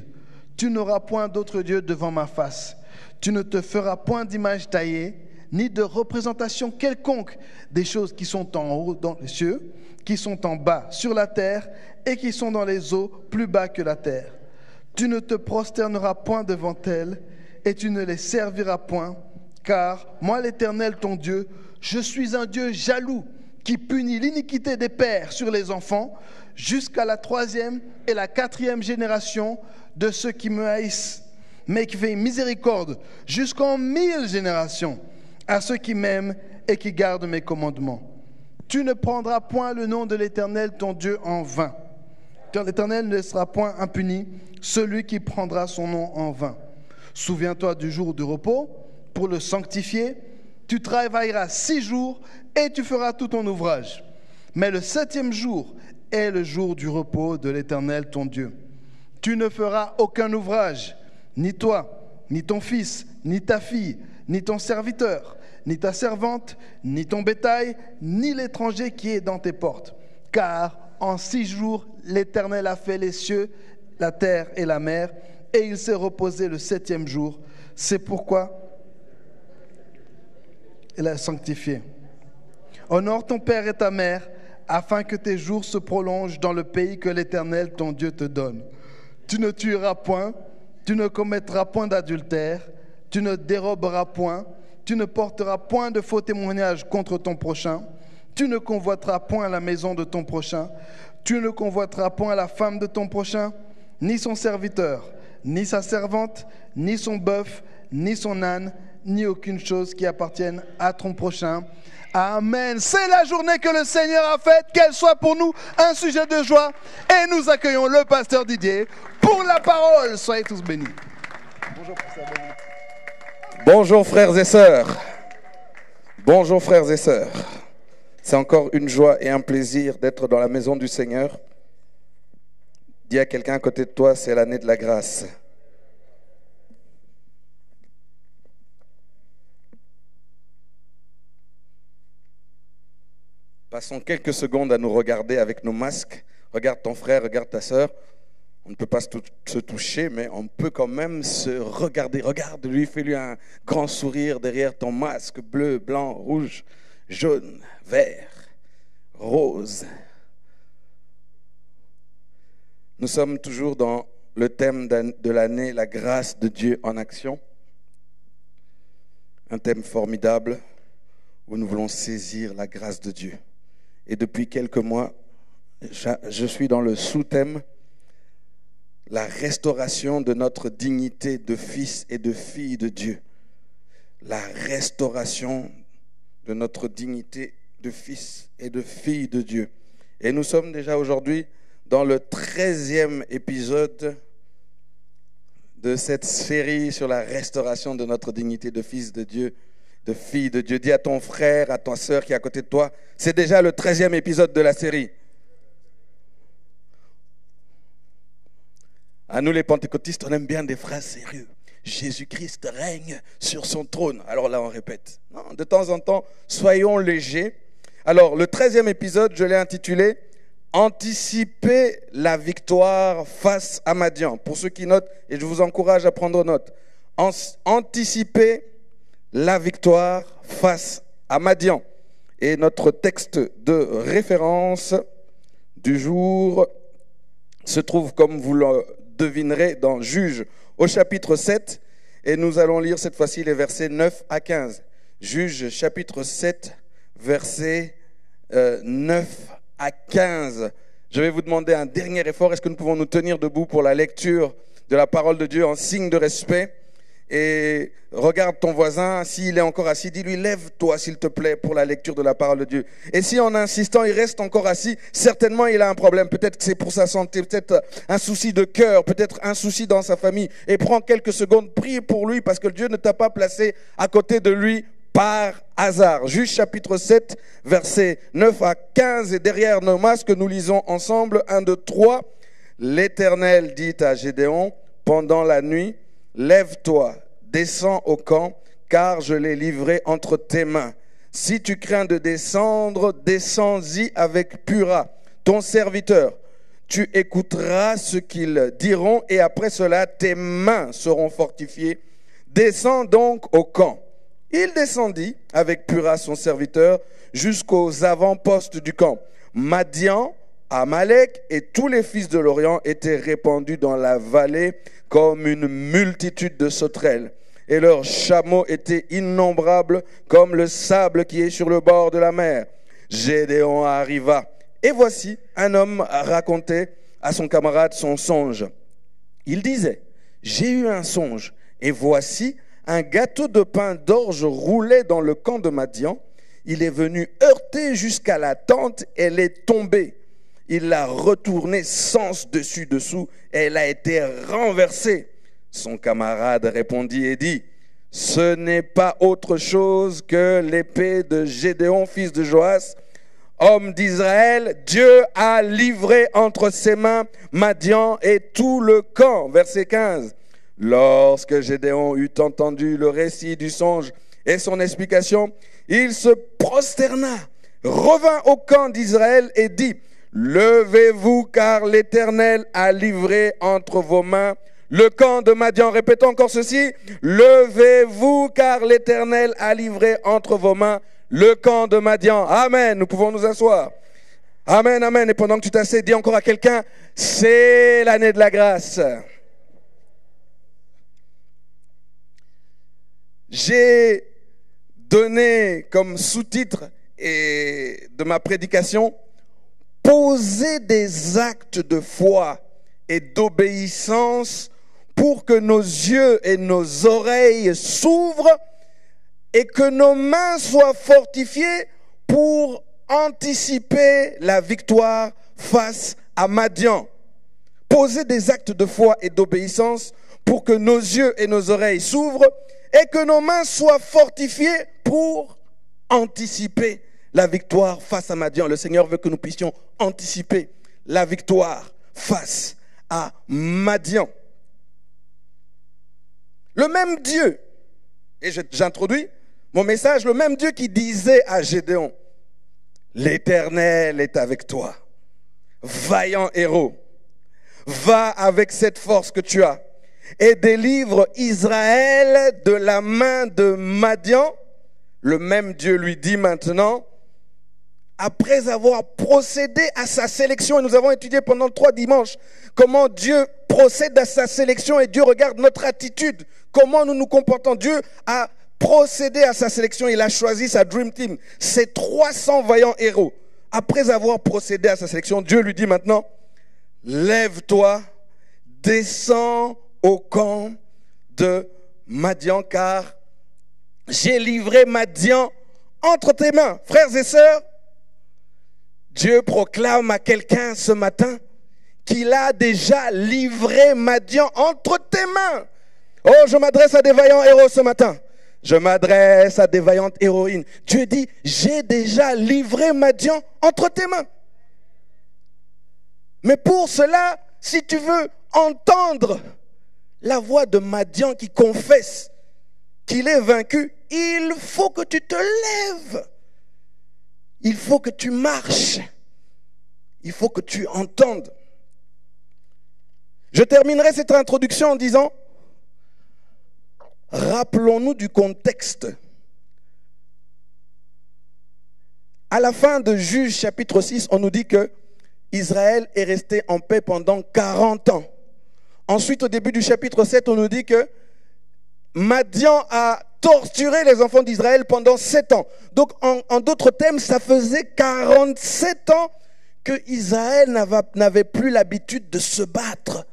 Tu n'auras point d'autre Dieu devant ma face. Tu ne te feras point d'image taillée, ni de représentation quelconque des choses qui sont en haut dans les cieux, qui sont en bas sur la terre et qui sont dans les eaux plus bas que la terre. Tu ne te prosterneras point devant elles et tu ne les serviras point, car moi l'Éternel ton Dieu, je suis un Dieu jaloux qui punit l'iniquité des pères sur les enfants jusqu'à la 3e et la 4e génération de ceux qui me haïssent, mais qui fait miséricorde jusqu'en 1000 générations à ceux qui m'aiment et qui gardent mes commandements. Tu ne prendras point le nom de l'Éternel ton Dieu en vain, car l'Éternel ne laissera point impuni celui qui prendra son nom en vain. Souviens-toi du jour du repos pour le sanctifier. Tu travailleras 6 jours et tu feras tout ton ouvrage. Mais le 7e jour est le jour du repos de l'Éternel ton Dieu. Tu ne feras aucun ouvrage, ni toi, ni ton fils, ni ta fille, ni ton serviteur, ni ta servante, ni ton bétail, ni l'étranger qui est dans tes portes. Car en 6 jours, l'Éternel a fait les cieux, la terre et la mer, et il s'est reposé le 7e jour. C'est pourquoi il a sanctifié. Honore ton père et ta mère, afin que tes jours se prolongent dans le pays que l'Éternel, ton Dieu, te donne. Tu ne tueras point, tu ne commettras point d'adultère, tu ne déroberas point, tu ne porteras point de faux témoignages contre ton prochain, tu ne convoiteras point la maison de ton prochain, tu ne convoiteras point la femme de ton prochain, ni son serviteur, ni sa servante, ni son bœuf, ni son âne, ni aucune chose qui appartienne à ton prochain. Amen. C'est la journée que le Seigneur a faite, qu'elle soit pour nous un sujet de joie. Et nous accueillons le pasteur Didier pour la parole. Soyez tous bénis. Bonjour, pasteur David. Bonjour frères et sœurs. Bonjour frères et sœurs. C'est encore une joie et un plaisir d'être dans la maison du Seigneur. Dis à quelqu'un à côté de toi, c'est l'année de la grâce. Passons quelques secondes à nous regarder avec nos masques. Regarde ton frère, regarde ta sœur. On ne peut pas se toucher, mais on peut quand même se regarder. Regarde-lui, fais-lui un grand sourire derrière ton masque bleu, blanc, rouge, jaune, vert, rose. Nous sommes toujours dans le thème de l'année, la grâce de Dieu en action. Un thème formidable où nous voulons saisir la grâce de Dieu. Et depuis quelques mois, je suis dans le sous-thème la restauration de notre dignité de fils et de filles de Dieu. La restauration de notre dignité de fils et de filles de Dieu. Et nous sommes déjà aujourd'hui dans le 13e épisode de cette série sur la restauration de notre dignité de fils de Dieu, de fille de Dieu. Dis à ton frère, à ta sœur qui est à côté de toi, c'est déjà le 13e épisode de la série. À nous les pentecôtistes, on aime bien des phrases sérieuses. Jésus-Christ règne sur son trône. Alors là, on répète. Non, de temps en temps, soyons légers. Alors, le 13e épisode, je l'ai intitulé « Anticiper la victoire face à Madian ». Pour ceux qui notent, et je vous encourage à prendre note. Anticiper la victoire face à Madian. Et notre texte de référence du jour se trouve, comme vous le devinerez, dans Juges au chapitre 7. Et nous allons lire cette fois-ci les versets 9 à 15. Juges chapitre 7, versets 9 à 15. Je vais vous demander un dernier effort. Est-ce que nous pouvons nous tenir debout pour la lecture de la parole de Dieu en signe de respect? Et regarde ton voisin, s'il est encore assis, dis-lui, lève-toi s'il te plaît pour la lecture de la parole de Dieu. Et si en insistant il reste encore assis, certainement il a un problème, peut-être que c'est pour sa santé, peut-être un souci de cœur, peut-être un souci dans sa famille. Et prends quelques secondes, prie pour lui parce que Dieu ne t'a pas placé à côté de lui par hasard. Juges chapitre 7, versets 9 à 15 et derrière nos masques nous lisons ensemble 1, 2, 3. L'Éternel dit à Gédéon pendant la nuit, lève-toi, descends au camp, car je l'ai livré entre tes mains. Si tu crains de descendre, descends-y avec Pura, ton serviteur. Tu écouteras ce qu'ils diront et après cela, tes mains seront fortifiées. Descends donc au camp. Il descendit avec Purah son serviteur jusqu'aux avant-postes du camp. Madian, Amalek et tous les fils de l'Orient étaient répandus dans la vallée comme une multitude de sauterelles. Et leurs chameaux étaient innombrables comme le sable qui est sur le bord de la mer. Gédéon arriva. Et voici, un homme racontait à son camarade son songe. Il disait, j'ai eu un songe, et voici, un gâteau de pain d'orge roulait dans le camp de Madian. Il est venu heurter jusqu'à la tente, elle est tombée. Il l'a retournée sens dessus-dessous, et elle a été renversée. Son camarade répondit et dit, ce n'est pas autre chose que l'épée de Gédéon, fils de Joas, homme d'Israël. Dieu a livré entre ses mains Madian et tout le camp. Verset 15. Lorsque Gédéon eut entendu le récit du songe et son explication, il se prosterna, revint au camp d'Israël et dit, levez-vous car l'Éternel a livré entre vos mains le camp de Madian. Répétons encore ceci, levez-vous car l'Éternel a livré entre vos mains le camp de Madian. Amen. Nous pouvons nous asseoir. Amen, amen. Et pendant que tu t'assieds, dis encore à quelqu'un, c'est l'année de la grâce. J'ai donné comme sous-titre de ma prédication, poser des actes de foi et d'obéissance pour que nos yeux et nos oreilles s'ouvrent et que nos mains soient fortifiées pour anticiper la victoire face à Madian. Poser des actes de foi et d'obéissance pour que nos yeux et nos oreilles s'ouvrent et que nos mains soient fortifiées pour anticiper la victoire face à Madian. Le Seigneur veut que nous puissions anticiper la victoire face à Madian. Le même Dieu, et j'introduis mon message, le même Dieu qui disait à Gédéon, l'Éternel est avec toi, vaillant héros, va avec cette force que tu as et délivre Israël de la main de Madian. Le même Dieu lui dit maintenant, après avoir procédé à sa sélection, et nous avons étudié pendant 3 dimanches comment Dieu procède à sa sélection et Dieu regarde notre attitude, comment nous nous comportons. Dieu a procédé à sa sélection, il a choisi sa Dream Team, ces 300 vaillants héros. Après avoir procédé à sa sélection, Dieu lui dit maintenant, lève-toi, descends au camp de Madian, car j'ai livré Madian entre tes mains. Frères et sœurs, Dieu proclame à quelqu'un ce matin qu'il a déjà livré Madian entre tes mains. Oh, je m'adresse à des vaillants héros ce matin. Je m'adresse à des vaillantes héroïnes. Dieu dit, j'ai déjà livré Madian entre tes mains. Mais pour cela, si tu veux entendre la voix de Madian qui confesse qu'il est vaincu, il faut que tu te lèves. Il faut que tu marches. Il faut que tu entendes. Je terminerai cette introduction en disant, rappelons-nous du contexte. À la fin de Juges chapitre 6, on nous dit que Israël est resté en paix pendant 40 ans. Ensuite, au début du chapitre 7, on nous dit que Madian a torturé les enfants d'Israël pendant 7 ans. Donc, en d'autres termes, ça faisait 47 ans que Israël n'avait plus l'habitude de se battre.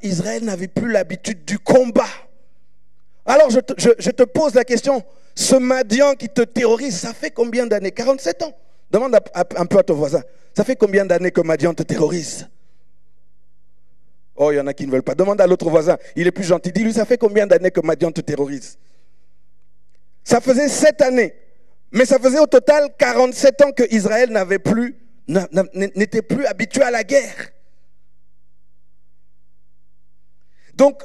Israël n'avait plus l'habitude du combat. Alors, je te pose la question, ce Madian qui te terrorise, ça fait combien d'années? 47 ans. Demande un peu à ton voisin, ça fait combien d'années que Madian te terrorise? Oh, il y en a qui ne veulent pas. Demande à l'autre voisin, il est plus gentil. Dis-lui, ça fait combien d'années que Madian te terrorise? Ça faisait 7 années. Mais ça faisait au total 47 ans que Israël n'était plus habitué à la guerre. Donc,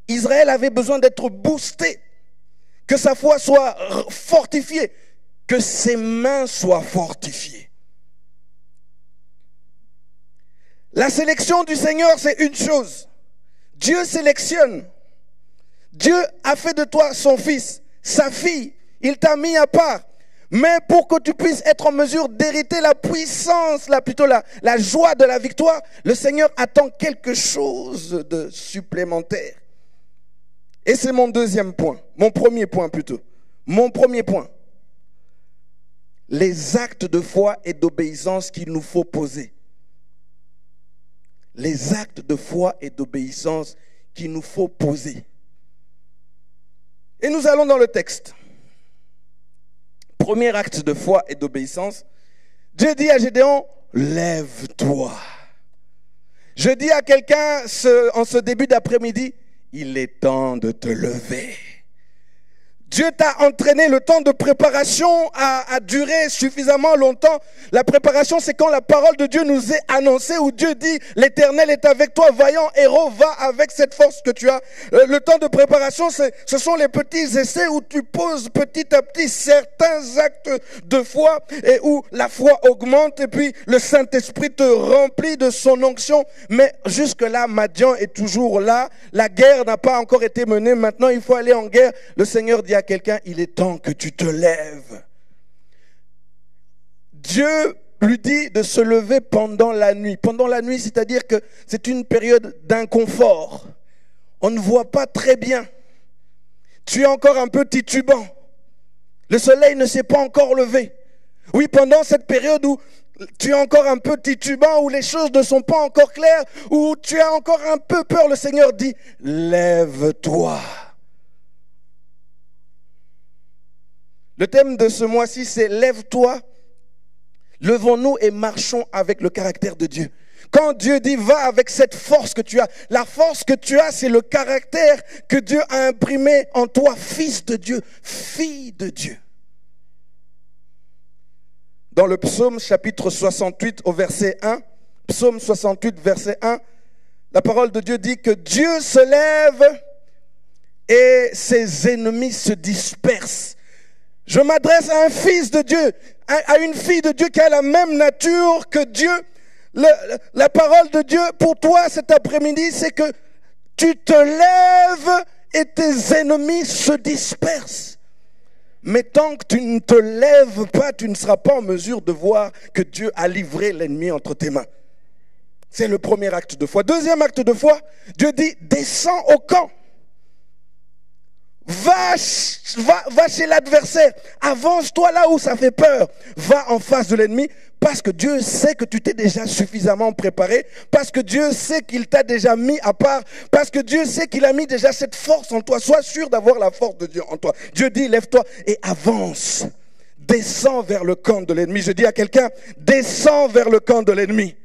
Israël avait besoin d'être boosté, que sa foi soit fortifiée, que ses mains soient fortifiées. La sélection du Seigneur, c'est une chose. Dieu sélectionne. Dieu a fait de toi son fils, sa fille. Il t'a mis à part. Mais pour que tu puisses être en mesure d'hériter la puissance, la joie de la victoire, le Seigneur attend quelque chose de supplémentaire. Et c'est mon deuxième point, mon premier point plutôt. Mon premier point. Les actes de foi et d'obéissance qu'il nous faut poser. Les actes de foi et d'obéissance qu'il nous faut poser. Et nous allons dans le texte. Premier acte de foi et d'obéissance. Dieu dit à Gédéon, lève-toi. Je dis à quelqu'un en ce début d'après-midi, il est temps de te lever. Dieu t'a entraîné, le temps de préparation a duré suffisamment longtemps. La préparation, c'est quand la parole de Dieu nous est annoncée, où Dieu dit, l'Éternel est avec toi, vaillant héros, va avec cette force que tu as. Le temps de préparation, ce sont les petits essais où tu poses petit à petit certains actes de foi et où la foi augmente et puis le Saint-Esprit te remplit de son onction. Mais jusque-là, Madian est toujours là. La guerre n'a pas encore été menée. Maintenant, il faut aller en guerre. Le Seigneur dit à quelqu'un, il est temps que tu te lèves. Dieu lui dit de se lever pendant la nuit. Pendant la nuit, c'est-à-dire que c'est une période d'inconfort. On ne voit pas très bien. Tu es encore un peu titubant. Le soleil ne s'est pas encore levé. Oui, pendant cette période où tu es encore un peu titubant, où les choses ne sont pas encore claires, où tu as encore un peu peur, le Seigneur dit, lève-toi. Le thème de ce mois-ci, c'est « Lève-toi, levons-nous et marchons avec le caractère de Dieu ». Quand Dieu dit « Va avec cette force que tu as », la force que tu as, c'est le caractère que Dieu a imprimé en toi, fils de Dieu, fille de Dieu. Dans le psaume chapitre 68 au verset 1, psaume 68 verset 1, la parole de Dieu dit que Dieu se lève et ses ennemis se dispersent. Je m'adresse à un fils de Dieu, à une fille de Dieu qui a la même nature que Dieu. La parole de Dieu pour toi cet après-midi, c'est que tu te lèves et tes ennemis se dispersent. Mais tant que tu ne te lèves pas, tu ne seras pas en mesure de voir que Dieu a livré l'ennemi entre tes mains. C'est le premier acte de foi. Deuxième acte de foi, Dieu dit, descends au camp. Va chez l'adversaire, avance-toi là où ça fait peur, va en face de l'ennemi, parce que Dieu sait que tu t'es déjà suffisamment préparé, parce que Dieu sait qu'il t'a déjà mis à part, parce que Dieu sait qu'il a mis déjà cette force en toi. Sois sûr d'avoir la force de Dieu en toi. Dieu dit, lève-toi et avance, descends vers le camp de l'ennemi. Je dis à quelqu'un, descends vers le camp de l'ennemi,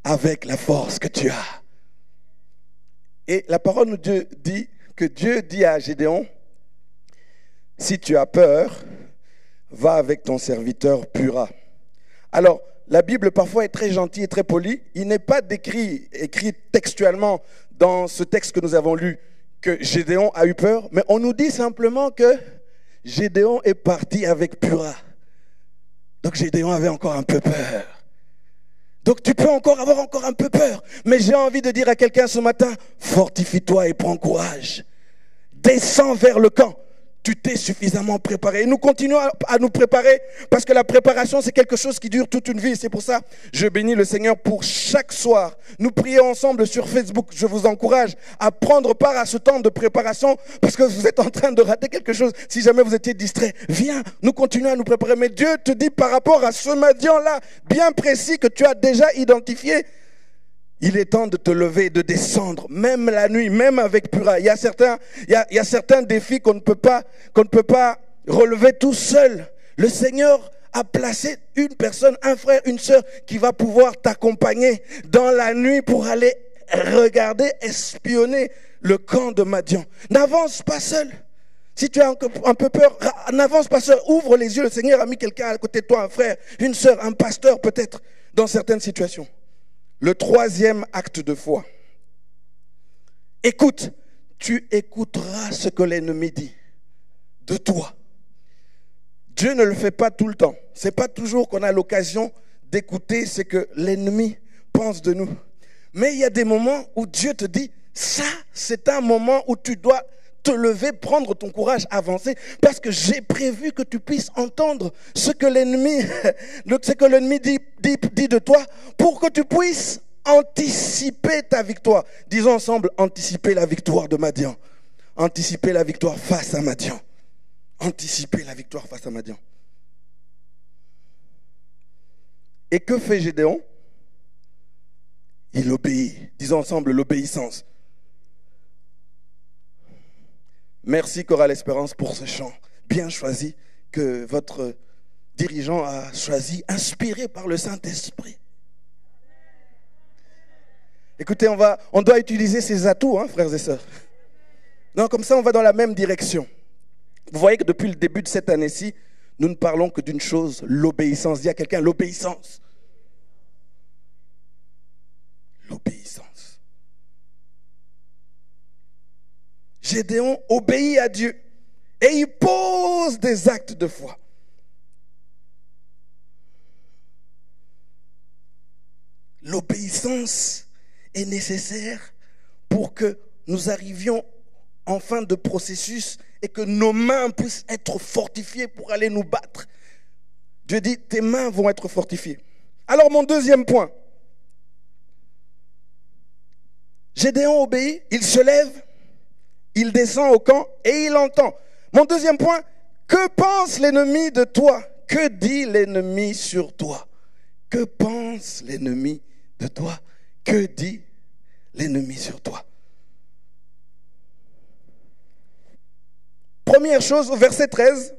avec la force que tu as. Et la parole de Dieu dit que Dieu dit à Gédéon, si tu as peur, va avec ton serviteur Pura. Alors, la Bible parfois est très gentille et très polie. Il n'est pas écrit textuellement dans ce texte que nous avons lu que Gédéon a eu peur, mais on nous dit simplement que Gédéon est parti avec Pura. Donc Gédéon avait encore un peu peur. Donc tu peux avoir encore un peu peur. Mais j'ai envie de dire à quelqu'un ce matin, fortifie-toi et prends courage. Descends vers le camp. Tu t'es suffisamment préparé. Et nous continuons à nous préparer parce que la préparation, c'est quelque chose qui dure toute une vie. C'est pour ça que je bénis le Seigneur pour chaque soir. Nous prions ensemble sur Facebook. Je vous encourage à prendre part à ce temps de préparation parce que vous êtes en train de rater quelque chose. Si jamais vous étiez distrait, viens, nous continuons à nous préparer. Mais Dieu te dit par rapport à ce Madian-là, bien précis que tu as déjà identifié, il est temps de te lever et de descendre, même la nuit, même avec Pura. Il y a certains défis qu'on ne peut pas relever tout seul. Le Seigneur a placé une personne, un frère, une sœur qui va pouvoir t'accompagner dans la nuit pour aller regarder, espionner le camp de Madian. N'avance pas seul. Si tu as un peu peur, n'avance pas seul. Ouvre les yeux. Le Seigneur a mis quelqu'un à côté de toi, un frère, une sœur, un pasteur peut-être, dans certaines situations. Le troisième acte de foi. Écoute, tu écouteras ce que l'ennemi dit de toi. Dieu ne le fait pas tout le temps. C'est pas toujours qu'on a l'occasion d'écouter ce que l'ennemi pense de nous. Mais il y a des moments où Dieu te dit, ça, c'est un moment où tu dois te lever, prendre ton courage, avancer, parce que j'ai prévu que tu puisses entendre ce que l'ennemi dit de toi, pour que tu puisses anticiper ta victoire. Disons ensemble, anticiper la victoire de Madian. Anticiper la victoire face à Madian. Anticiper la victoire face à Madian. Et que fait Gédéon? Il obéit. Disons ensemble l'obéissance. Merci Chorale Espérance pour ce chant bien choisi que votre dirigeant a choisi, inspiré par le Saint-Esprit. Écoutez, on doit utiliser ses atouts, hein, frères et sœurs. Non, comme ça, on va dans la même direction. Vous voyez que depuis le début de cette année-ci, nous ne parlons que d'une chose, l'obéissance. Dis à quelqu'un, l'obéissance. L'obéissance. Gédéon obéit à Dieu et il pose des actes de foi. L'obéissance est nécessaire pour que nous arrivions en fin de processus et que nos mains puissent être fortifiées pour aller nous battre. Dieu dit, tes mains vont être fortifiées. Alors mon deuxième point, Gédéon obéit, il se lève, il descend au camp et il entend. Mon deuxième point, que pense l'ennemi de toi? Que dit l'ennemi sur toi? Que pense l'ennemi de toi? Que dit l'ennemi sur toi? Première chose, au verset 13,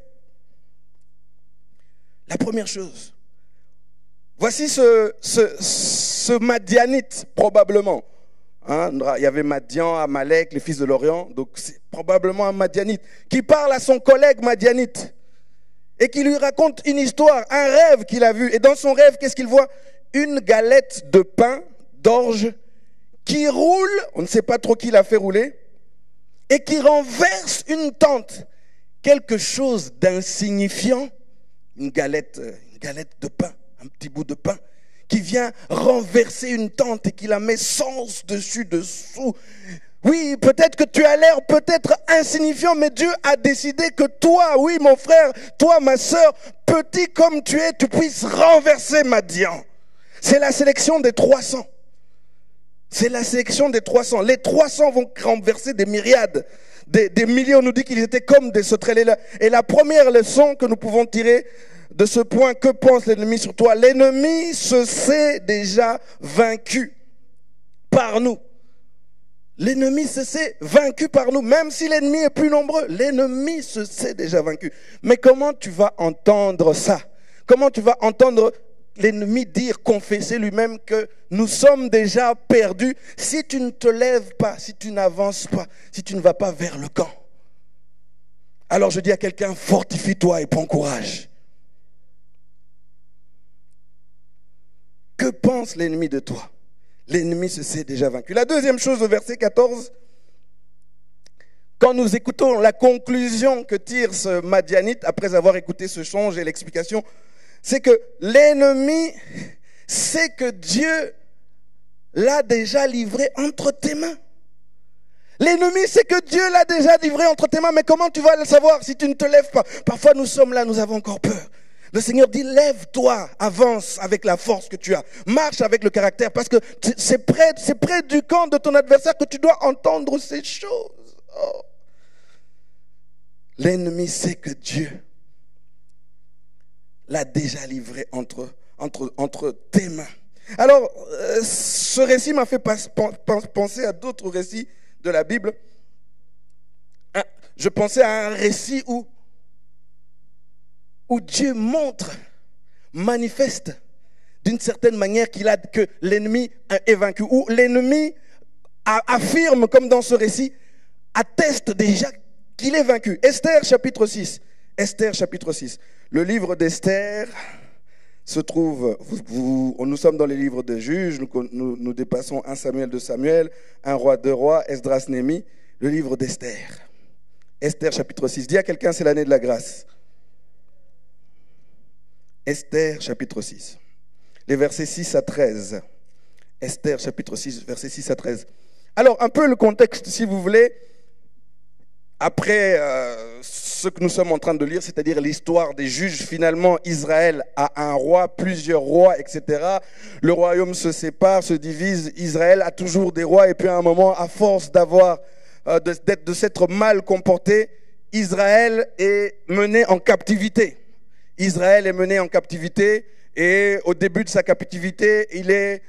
la première chose, voici ce Madianite, probablement. Hein, il y avait Madian, Amalek, les fils de l'Orient, donc c'est probablement un Madianite, qui parle à son collègue Madianite et qui lui raconte une histoire, un rêve qu'il a vu. Et dans son rêve, qu'est-ce qu'il voit? Une galette de pain, d'orge, qui roule, on ne sait pas trop qui l'a fait rouler, et qui renverse une tente, quelque chose d'insignifiant, une galette de pain, un petit bout de pain, qui vient renverser une tente et qui la met sens dessous. Oui, peut-être que tu as l'air peut-être insignifiant, mais Dieu a décidé que toi, oui mon frère, toi ma sœur, petit comme tu es, tu puisses renverser Madian. C'est la sélection des 300. C'est la sélection des 300. Les 300 vont renverser des myriades, des milliers. On nous dit qu'ils étaient comme des sauterelles. Et la première leçon que nous pouvons tirer de ce point, que pense l'ennemi sur toi? L'ennemi se sait déjà vaincu par nous. L'ennemi se sait vaincu par nous. Même si l'ennemi est plus nombreux, l'ennemi se sait déjà vaincu. Mais comment tu vas entendre ça? Comment tu vas entendre l'ennemi dire, confesser lui-même que nous sommes déjà perdus si tu ne te lèves pas, si tu n'avances pas, si tu ne vas pas vers le camp? Alors je dis à quelqu'un, fortifie-toi et prends courage. Que pense l'ennemi de toi? L'ennemi se sait déjà vaincu. La deuxième chose au verset 14, quand nous écoutons la conclusion que tire ce Madianite, après avoir écouté ce chant et l'explication, c'est que l'ennemi sait que Dieu l'a déjà livré entre tes mains. L'ennemi sait que Dieu l'a déjà livré entre tes mains, mais comment tu vas le savoir si tu ne te lèves pas? Parfois nous sommes là, nous avons encore peur. Le Seigneur dit, lève-toi, avance avec la force que tu as, marche avec le caractère, parce que c'est près du camp de ton adversaire que tu dois entendre ces choses. Oh. L'ennemi sait que Dieu l'a déjà livré entre tes mains. Alors, ce récit m'a fait penser à d'autres récits de la Bible. Je pensais à un récit où Dieu manifeste d'une certaine manière que l'ennemi est vaincu, où l'ennemi affirme, comme dans ce récit, atteste déjà qu'il est vaincu. Esther chapitre 6. Esther chapitre 6. Le livre d'Esther se trouve, nous sommes dans les livres des juges, nous dépassons 1 Samuel, 2 Samuel, 1 roi, 2 rois, Esdras, Néhémie, le livre d'Esther. Esther chapitre 6. Dis à quelqu'un, c'est l'année de la grâce. Esther chapitre 6. les versets 6 à 13. Esther, chapitre 6, versets 6 à 13. Alors, un peu le contexte, si vous voulez, après ce que nous sommes en train de lire, c'est-à-dire l'histoire des juges. Finalement, Israël a un roi, plusieurs rois, etc. Le royaume se sépare, se divise. Israël a toujours des rois. Et puis à un moment, à force de s'être mal comporté, Israël est mené en captivité. Israël est mené en captivité. Et au début de sa captivité, il est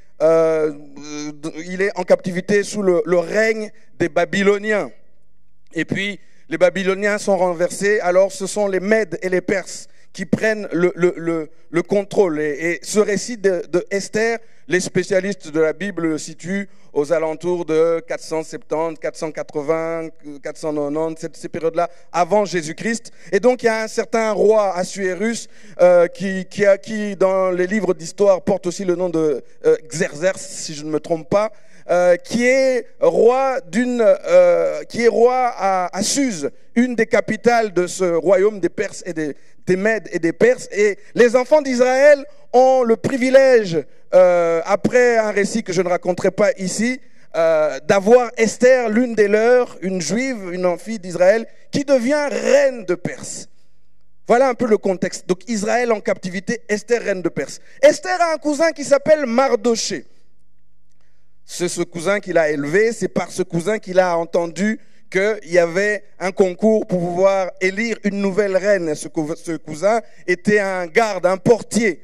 en captivité sous le règne des Babyloniens. Et puis, les Babyloniens sont renversés, alors ce sont les Mèdes et les Perses qui prennent le contrôle. Et ce récit de Esther, les spécialistes de la Bible le situent aux alentours de 470, 480, 490, ces périodes-là, avant Jésus-Christ. Et donc, il y a un certain roi Assuérus qui, dans les livres d'histoire, porte aussi le nom de Xerxès, si je ne me trompe pas, qui est roi à Suse, une des capitales de ce royaume des Perses et des Mèdes et des Perses. Et les enfants d'Israël ont le privilège, après un récit que je ne raconterai pas ici, d'avoir Esther, l'une des leurs, une juive, une fille d'Israël, qui devient reine de Perse. Voilà un peu le contexte. Donc Israël en captivité, Esther, reine de Perse. Esther a un cousin qui s'appelle Mardoché. C'est ce cousin qu'il a élevé, c'est par ce cousin qu'il a entendu qu'il y avait un concours pour pouvoir élire une nouvelle reine. Ce cousin était un garde, un portier.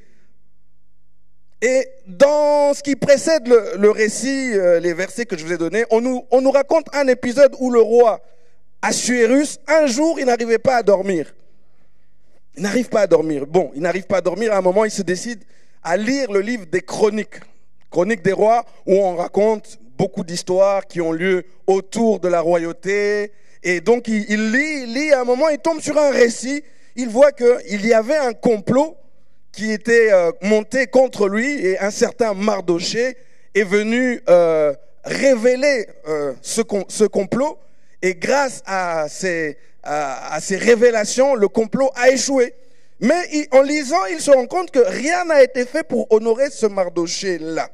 Et dans ce qui précède le récit, les versets que je vous ai donnés, on nous raconte un épisode où le roi Assuérus, un jour, il n'arrivait pas à dormir. Il n'arrive pas à dormir. Bon, il n'arrive pas à dormir. À un moment, il se décide à lire le livre des Chroniques. Chroniques des rois, où on raconte beaucoup d'histoires qui ont lieu autour de la royauté. Et donc, il lit, à un moment, il tombe sur un récit. Il voit qu'il y avait un complot qui était monté contre lui, et un certain Mardoché est venu révéler ce complot. Et grâce à ces révélations, le complot a échoué. Mais en lisant, il se rend compte que rien n'a été fait pour honorer ce Mardoché-là.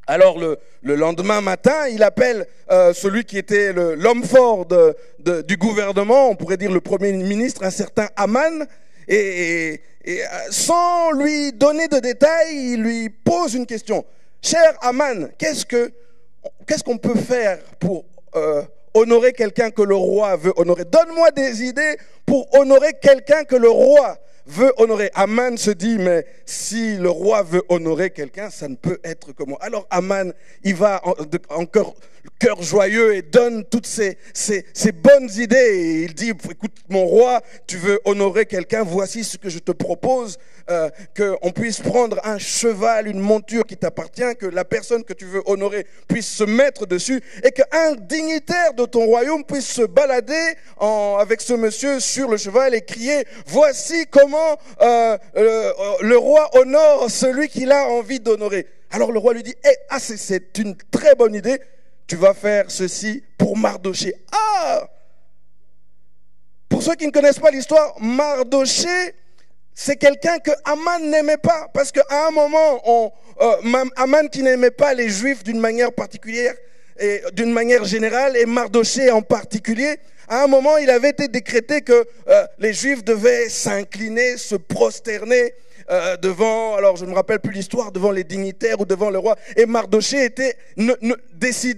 Alors le lendemain matin, il appelle celui qui était l'homme fort du gouvernement, on pourrait dire le premier ministre, un certain Aman, et sans lui donner de détails, il lui pose une question. Cher Aman, qu'est-ce qu'on peut faire pour honorer quelqu'un que le roi veut honorer? Donne-moi des idées pour honorer quelqu'un que le roi veut honorer. Aman se dit, mais si le roi veut honorer quelqu'un, ça ne peut être que moi. Alors Aman, il va en cœur joyeux et donne toutes ces bonnes idées. Et il dit, écoute mon roi, tu veux honorer quelqu'un, voici ce que je te propose, qu'on puisse prendre un cheval, une monture qui t'appartient, que la personne que tu veux honorer puisse se mettre dessus, et qu'un dignitaire de ton royaume puisse se balader avec ce monsieur sur le cheval et crier, voici comment le roi honore celui qu'il a envie d'honorer. Alors le roi lui dit, c'est une très bonne idée, tu vas faire ceci pour Mardoché. Pour ceux qui ne connaissent pas l'histoire, Mardoché, c'est quelqu'un que Aman n'aimait pas, parce qu'à un moment, Aman qui n'aimait pas les Juifs d'une manière particulière, et d'une manière générale, et Mardoché en particulier, à un moment, il avait été décrété que les Juifs devaient s'incliner, se prosterner devant, alors je ne me rappelle plus l'histoire, devant les dignitaires ou devant le roi. Et Mardoché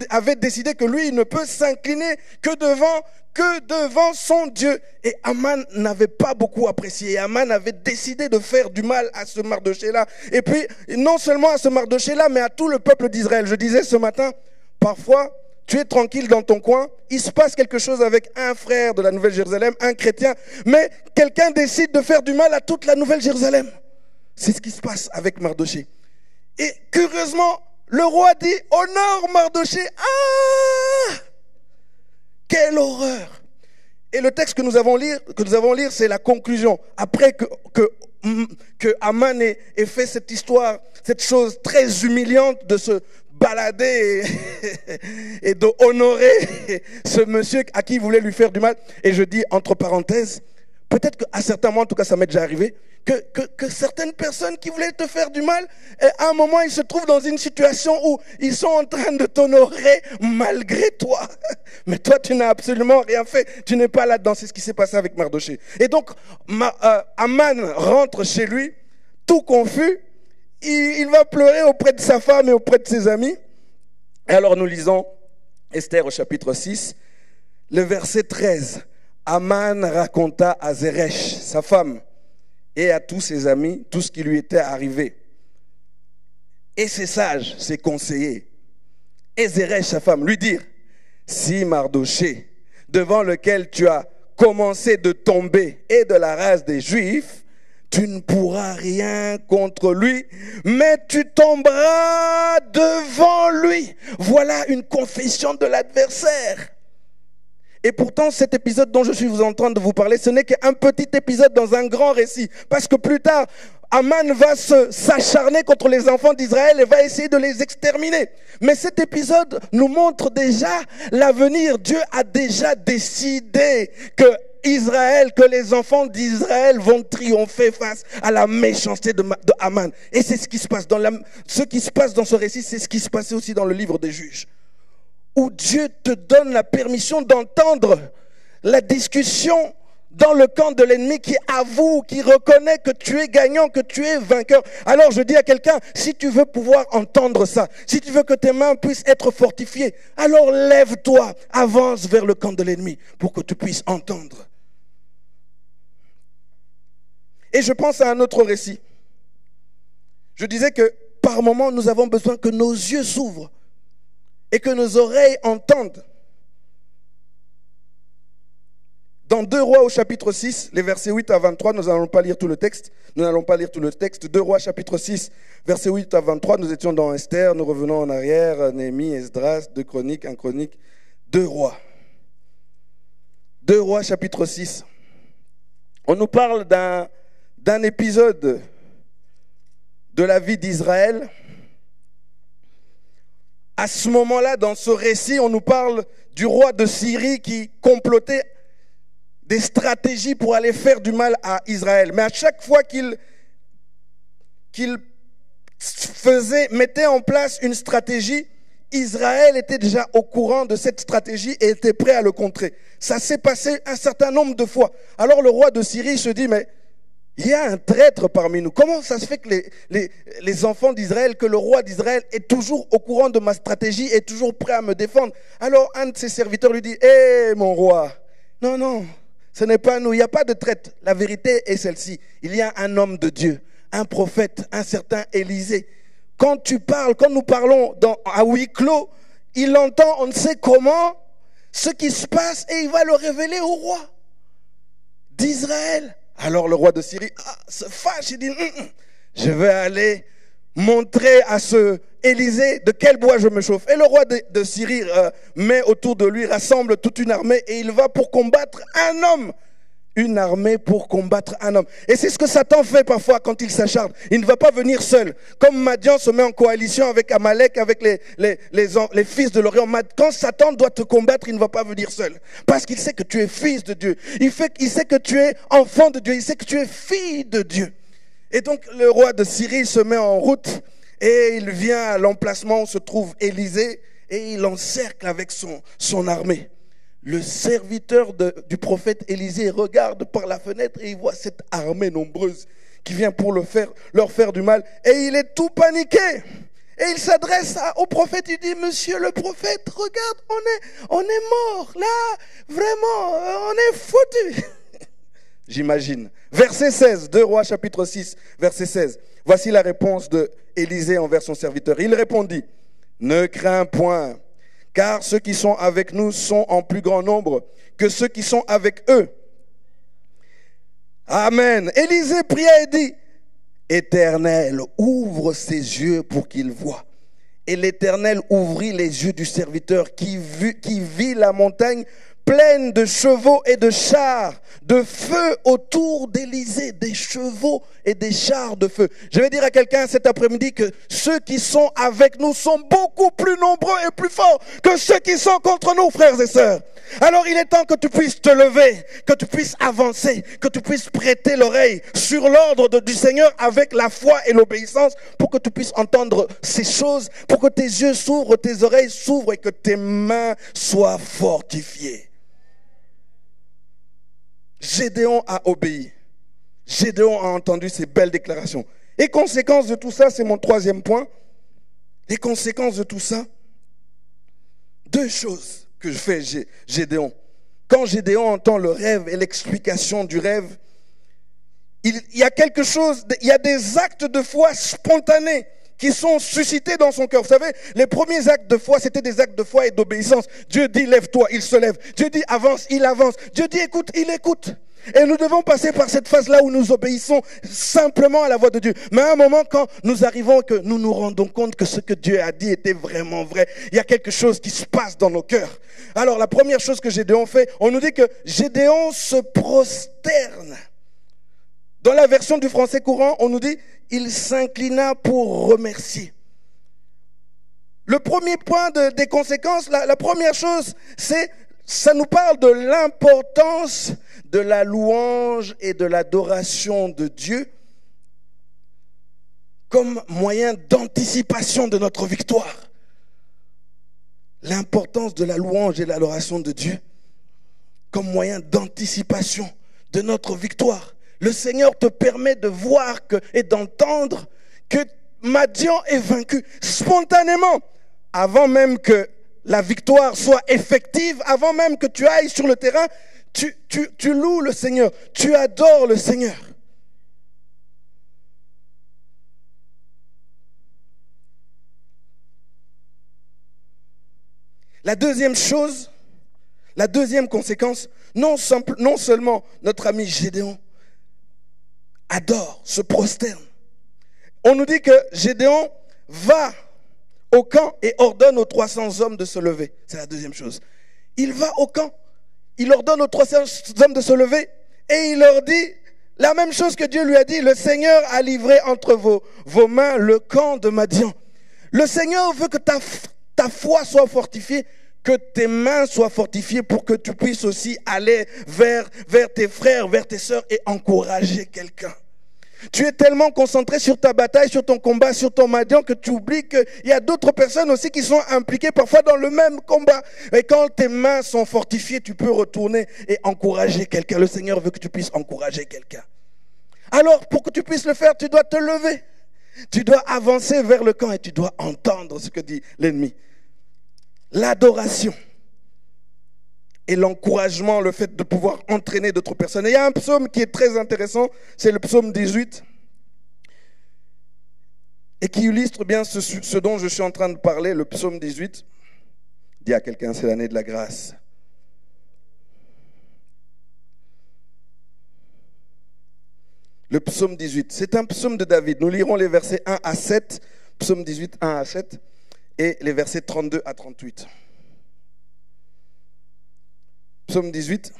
avait décidé que lui, il ne peut s'incliner que devant son Dieu. Et Aman n'avait pas beaucoup apprécié. Et Aman avait décidé de faire du mal à ce Mardoché-là. Et puis, non seulement à ce Mardoché-là, mais à tout le peuple d'Israël. Je disais ce matin, parfois, tu es tranquille dans ton coin, il se passe quelque chose avec un frère de la Nouvelle-Jérusalem, un chrétien, mais quelqu'un décide de faire du mal à toute la Nouvelle-Jérusalem. C'est ce qui se passe avec Mardoché. Et curieusement, le roi dit, honore Mardoché. Quelle horreur! Et le texte que nous avons lire, c'est la conclusion. Après que Aman ait fait cette histoire, cette chose très humiliante de se balader et d'honorer ce monsieur à qui il voulait lui faire du mal. Et je dis entre parenthèses, peut-être qu'à certains moments, en tout cas ça m'est déjà arrivé, que certaines personnes qui voulaient te faire du mal, à un moment ils se trouvent dans une situation où ils sont en train de t'honorer malgré toi. Mais toi tu n'as absolument rien fait, tu n'es pas là-dedans. C'est ce qui s'est passé avec Mardoché. Et donc Aman rentre chez lui, tout confus, il va pleurer auprès de sa femme et auprès de ses amis. Et alors nous lisons Esther au chapitre 6, le verset 13. Aman raconta à Zeresh, sa femme, et à tous ses amis, tout ce qui lui était arrivé. Et ses sages, ses conseillers, et Zeresh, sa femme, lui dirent, si Mardoché, devant lequel tu as commencé de tomber, est de la race des Juifs, tu ne pourras rien contre lui, mais tu tomberas devant lui. Voilà une confession de l'adversaire. Et pourtant, cet épisode dont je suis en train de vous parler, ce n'est qu'un petit épisode dans un grand récit. Parce que plus tard, Aman va s'acharner contre les enfants d'Israël et va essayer de les exterminer. Mais cet épisode nous montre déjà l'avenir. Dieu a déjà décidé que les enfants d'Israël vont triompher face à la méchanceté de Aman. Et c'est ce qui se passe ce qui se passe dans ce récit, c'est ce qui se passait aussi dans le livre des Juges, où Dieu te donne la permission d'entendre la discussion dans le camp de l'ennemi qui avoue, qui reconnaît que tu es gagnant, que tu es vainqueur. Alors je dis à quelqu'un, si tu veux pouvoir entendre ça, si tu veux que tes mains puissent être fortifiées, alors lève-toi, avance vers le camp de l'ennemi pour que tu puisses entendre. Et je pense à un autre récit. Je disais que par moments, nous avons besoin que nos yeux s'ouvrent et que nos oreilles entendent. Dans 2 Rois au chapitre 6, les versets 8 à 23, nous n'allons pas lire tout le texte. 2 Rois chapitre 6, versets 8 à 23, nous étions dans Esther, nous revenons en arrière, Néhémie, Esdras, 2 Chroniques, 1 Chronique, 2 Rois. 2 Rois chapitre 6. On nous parle d'un épisode de la vie d'Israël. À ce moment-là, dans ce récit, on nous parle du roi de Syrie qui complotait des stratégies pour aller faire du mal à Israël. Mais à chaque fois qu'il mettait en place une stratégie, Israël était déjà au courant de cette stratégie et était prêt à le contrer. Ça s'est passé un certain nombre de fois. Alors le roi de Syrie se dit, mais il y a un traître parmi nous. Comment ça se fait que les enfants d'Israël, que le roi d'Israël est toujours au courant de ma stratégie, est toujours prêt à me défendre? Alors un de ses serviteurs lui dit, hé mon roi, non, ce n'est pas nous, il n'y a pas de traître. La vérité est celle-ci. Il y a un homme de Dieu, un prophète, un certain Élisée. Quand nous parlons à huis clos, il entend, on ne sait comment, ce qui se passe et il va le révéler au roi d'Israël. Alors le roi de Syrie se fâche, il dit, je vais aller montrer à ce Élisée de quel bois je me chauffe. Et le roi de Syrie met autour de lui, rassemble toute une armée et il va pour combattre un homme. Une armée pour combattre un homme. Et c'est ce que Satan fait parfois quand il s'acharne. Il ne va pas venir seul. Comme Madian se met en coalition avec Amalek, avec les fils de l'Orient. Quand Satan doit te combattre, il ne va pas venir seul. Parce qu'il sait que tu es fils de Dieu. Il sait que tu es enfant de Dieu. Il sait que tu es fille de Dieu. Et donc le roi de Syrie se met en route et il vient à l'emplacement où se trouve Élisée et il encercle avec son armée. Le serviteur du prophète Élisée regarde par la fenêtre et il voit cette armée nombreuse qui vient pour leur faire du mal. Et il est tout paniqué. Et il s'adresse au prophète, il dit, monsieur le prophète, regarde, on est mort. Là, vraiment, on est foutu. J'imagine. Verset 16, 2 Rois chapitre 6, verset 16. Voici la réponse de Élisée envers son serviteur. Il répondit, ne crains point, car ceux qui sont avec nous sont en plus grand nombre que ceux qui sont avec eux. Amen. Élisée pria et dit, Éternel, ouvre ses yeux pour qu'il voie. Et l'Éternel ouvrit les yeux du serviteur qui vit la montagne pleine de chevaux et de chars de feu autour d'Élysée, des chevaux et des chars de feu. Je vais dire à quelqu'un cet après-midi que ceux qui sont avec nous sont beaucoup plus nombreux et plus forts que ceux qui sont contre nous, frères et sœurs. Alors il est temps que tu puisses te lever, que tu puisses avancer, que tu puisses prêter l'oreille sur l'ordre du Seigneur avec la foi et l'obéissance pour que tu puisses entendre ces choses, pour que tes yeux s'ouvrent, tes oreilles s'ouvrent et que tes mains soient fortifiées. Gédéon a obéi. Gédéon a entendu ces belles déclarations. Et conséquence de tout ça, c'est mon troisième point. Les conséquences de tout ça, deux choses que fait Gédéon. Quand Gédéon entend le rêve et l'explication du rêve, il y a quelque chose, il y a des actes de foi spontanés qui sont suscités dans son cœur. Vous savez, les premiers actes de foi, c'était des actes de foi et d'obéissance. Dieu dit lève-toi, il se lève. Dieu dit avance, il avance. Dieu dit écoute, il écoute. Et nous devons passer par cette phase-là où nous obéissons simplement à la voix de Dieu. Mais à un moment, quand nous arrivons, que nous nous rendons compte que ce que Dieu a dit était vraiment vrai, il y a quelque chose qui se passe dans nos cœurs. Alors la première chose que Gédéon fait, on nous dit que Gédéon se prosterne. Dans la version du français courant, on nous dit « il s'inclina pour remercier ». Le premier point des conséquences, la première chose, c'est ça nous parle de l'importance de la louange et de l'adoration de Dieu comme moyen d'anticipation de notre victoire. L'importance de la louange et de l'adoration de Dieu comme moyen d'anticipation de notre victoire. Le Seigneur te permet de voir et d'entendre que Madian est vaincu spontanément, avant même que la victoire soit effective, avant même que tu ailles sur le terrain, tu loues le Seigneur, tu adores le Seigneur. La deuxième chose, la deuxième conséquence, non seulement notre ami Gédéon adore, se prosterne. On nous dit que Gédéon va au camp et ordonne aux 300 hommes de se lever. C'est la deuxième chose. Il va au camp, il ordonne aux 300 hommes de se lever et il leur dit la même chose que Dieu lui a dit. Le Seigneur a livré entre vos mains le camp de Madian. Le Seigneur veut que ta foi soit fortifiée, que tes mains soient fortifiées pour que tu puisses aussi aller vers tes frères, vers tes sœurs et encourager quelqu'un. Tu es tellement concentré sur ta bataille, sur ton combat, sur ton Madian que tu oublies qu'il y a d'autres personnes aussi qui sont impliquées parfois dans le même combat. Et quand tes mains sont fortifiées, tu peux retourner et encourager quelqu'un. Le Seigneur veut que tu puisses encourager quelqu'un. Alors, pour que tu puisses le faire, tu dois te lever. Tu dois avancer vers le camp et tu dois entendre ce que dit l'ennemi. L'adoration et l'encouragement, le fait de pouvoir entraîner d'autres personnes. Et il y a un psaume qui est très intéressant, c'est le psaume 18, et qui illustre bien ce dont je suis en train de parler, le psaume 18. Dis à quelqu'un, c'est l'année de la grâce. Le psaume 18, c'est un psaume de David. Nous lirons les versets 1 à 7, psaume 18, 1 à 7, et les versets 32 à 38. Psaume 18.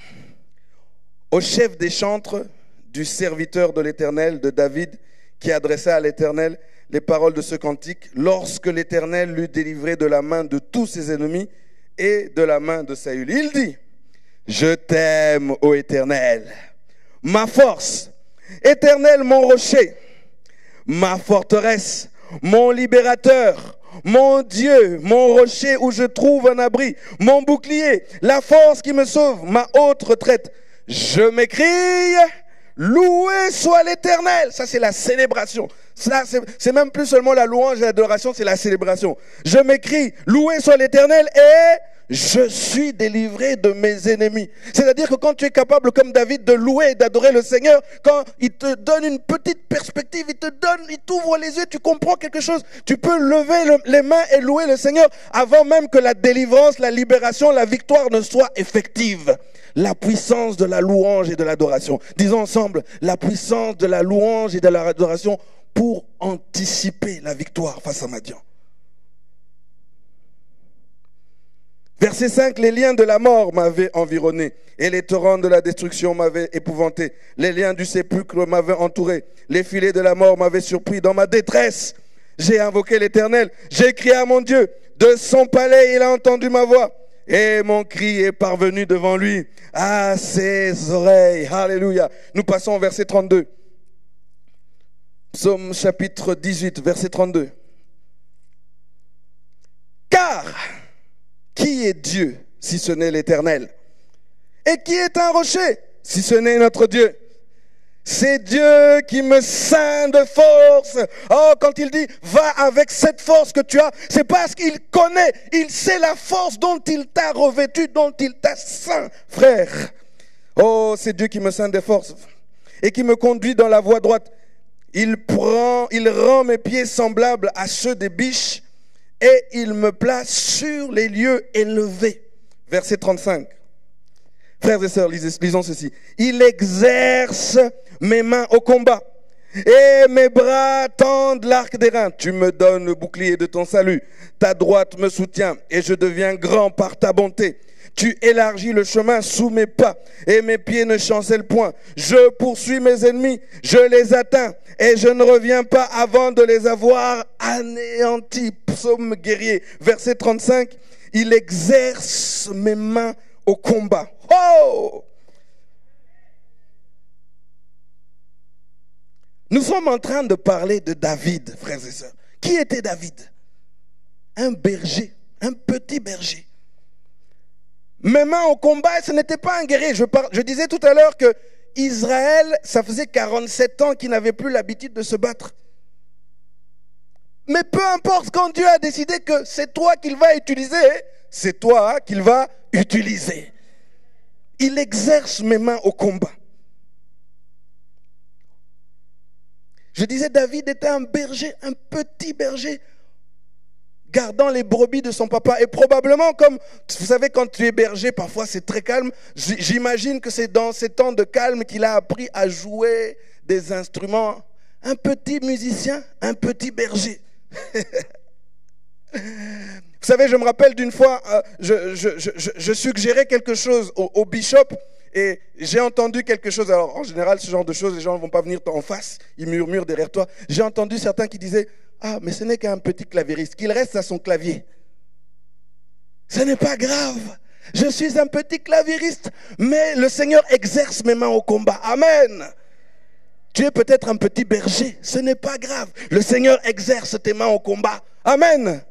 Au chef des chantres du serviteur de l'Éternel, de David, qui adressa à l'Éternel les paroles de ce cantique, lorsque l'Éternel l'eut délivré de la main de tous ses ennemis et de la main de Saül. Il dit, je t'aime, ô Éternel, ma force, Éternel, mon rocher, ma forteresse, mon libérateur, mon Dieu, mon rocher où je trouve un abri, mon bouclier, la force qui me sauve, ma haute retraite. Je m'écrie, loué soit l'Éternel. Ça, c'est la célébration. Ça, c'est même plus seulement la louange et l'adoration, c'est la célébration. Je m'écrie, loué soit l'Éternel et je suis délivré de mes ennemis. C'est-à-dire que quand tu es capable, comme David, de louer et d'adorer le Seigneur, quand il te donne une petite perspective, il t'ouvre les yeux, tu comprends quelque chose, tu peux lever les mains et louer le Seigneur avant même que la délivrance, la libération, la victoire ne soit effective. La puissance de la louange et de l'adoration. Disons ensemble, la puissance de la louange et de l'adoration pour anticiper la victoire face à Madian. Verset 5, les liens de la mort m'avaient environné et les torrents de la destruction m'avaient épouvanté. Les liens du sépulcre m'avaient entouré. Les filets de la mort m'avaient surpris dans ma détresse. J'ai invoqué l'Éternel. J'ai crié à mon Dieu. De son palais, il a entendu ma voix. Et mon cri est parvenu devant lui à ses oreilles. Alléluia. Nous passons au verset 32. Psaume chapitre 18, verset 32. Car qui est Dieu si ce n'est l'Éternel? Et qui est un rocher si ce n'est notre Dieu? C'est Dieu qui me ceint de force. Oh, quand il dit, va avec cette force que tu as, c'est parce qu'il connaît, il sait la force dont il t'a revêtu, dont il t'a ceint, frère. Oh, c'est Dieu qui me ceint de force et qui me conduit dans la voie droite. Il rend mes pieds semblables à ceux des biches et il me place sur les lieux élevés. Verset 35. Frères et sœurs, lisons ceci. Il exerce mes mains au combat et mes bras tendent l'arc d'airain. Tu me donnes le bouclier de ton salut. Ta droite me soutient et je deviens grand par ta bonté. Tu élargis le chemin sous mes pas et mes pieds ne chancellent point. Je poursuis mes ennemis, je les atteins et je ne reviens pas avant de les avoir anéantis. Psaume guerrier, verset 35. Il exerce mes mains au combat. Oh! Nous sommes en train de parler de David, frères et sœurs. Qui était David? Un berger, un petit berger. Mes mains au combat, ce n'était pas un guerrier. Je disais tout à l'heure que Israël, ça faisait 47 ans qu'il n'avait plus l'habitude de se battre. Mais peu importe, quand Dieu a décidé que c'est toi qu'il va utiliser, c'est toi qu'il va utiliser. Il exerce mes mains au combat. Je disais, David était un berger, un petit berger, gardant les brebis de son papa. Et probablement, comme vous savez, quand tu es berger, parfois c'est très calme. J'imagine que c'est dans ces temps de calme qu'il a appris à jouer des instruments. Un petit musicien, un petit berger. Vous savez, je me rappelle d'une fois, je suggérais quelque chose au bishop et j'ai entendu quelque chose. Alors, en général, ce genre de choses, les gens ne vont pas venir en face, ils murmurent derrière toi. J'ai entendu certains qui disaient, ah, mais ce n'est qu'un petit clavieriste, qu'il reste à son clavier. Ce n'est pas grave. Je suis un petit clavieriste, mais le Seigneur exerce mes mains au combat. Amen. Tu es peut-être un petit berger, ce n'est pas grave. Le Seigneur exerce tes mains au combat. Amen.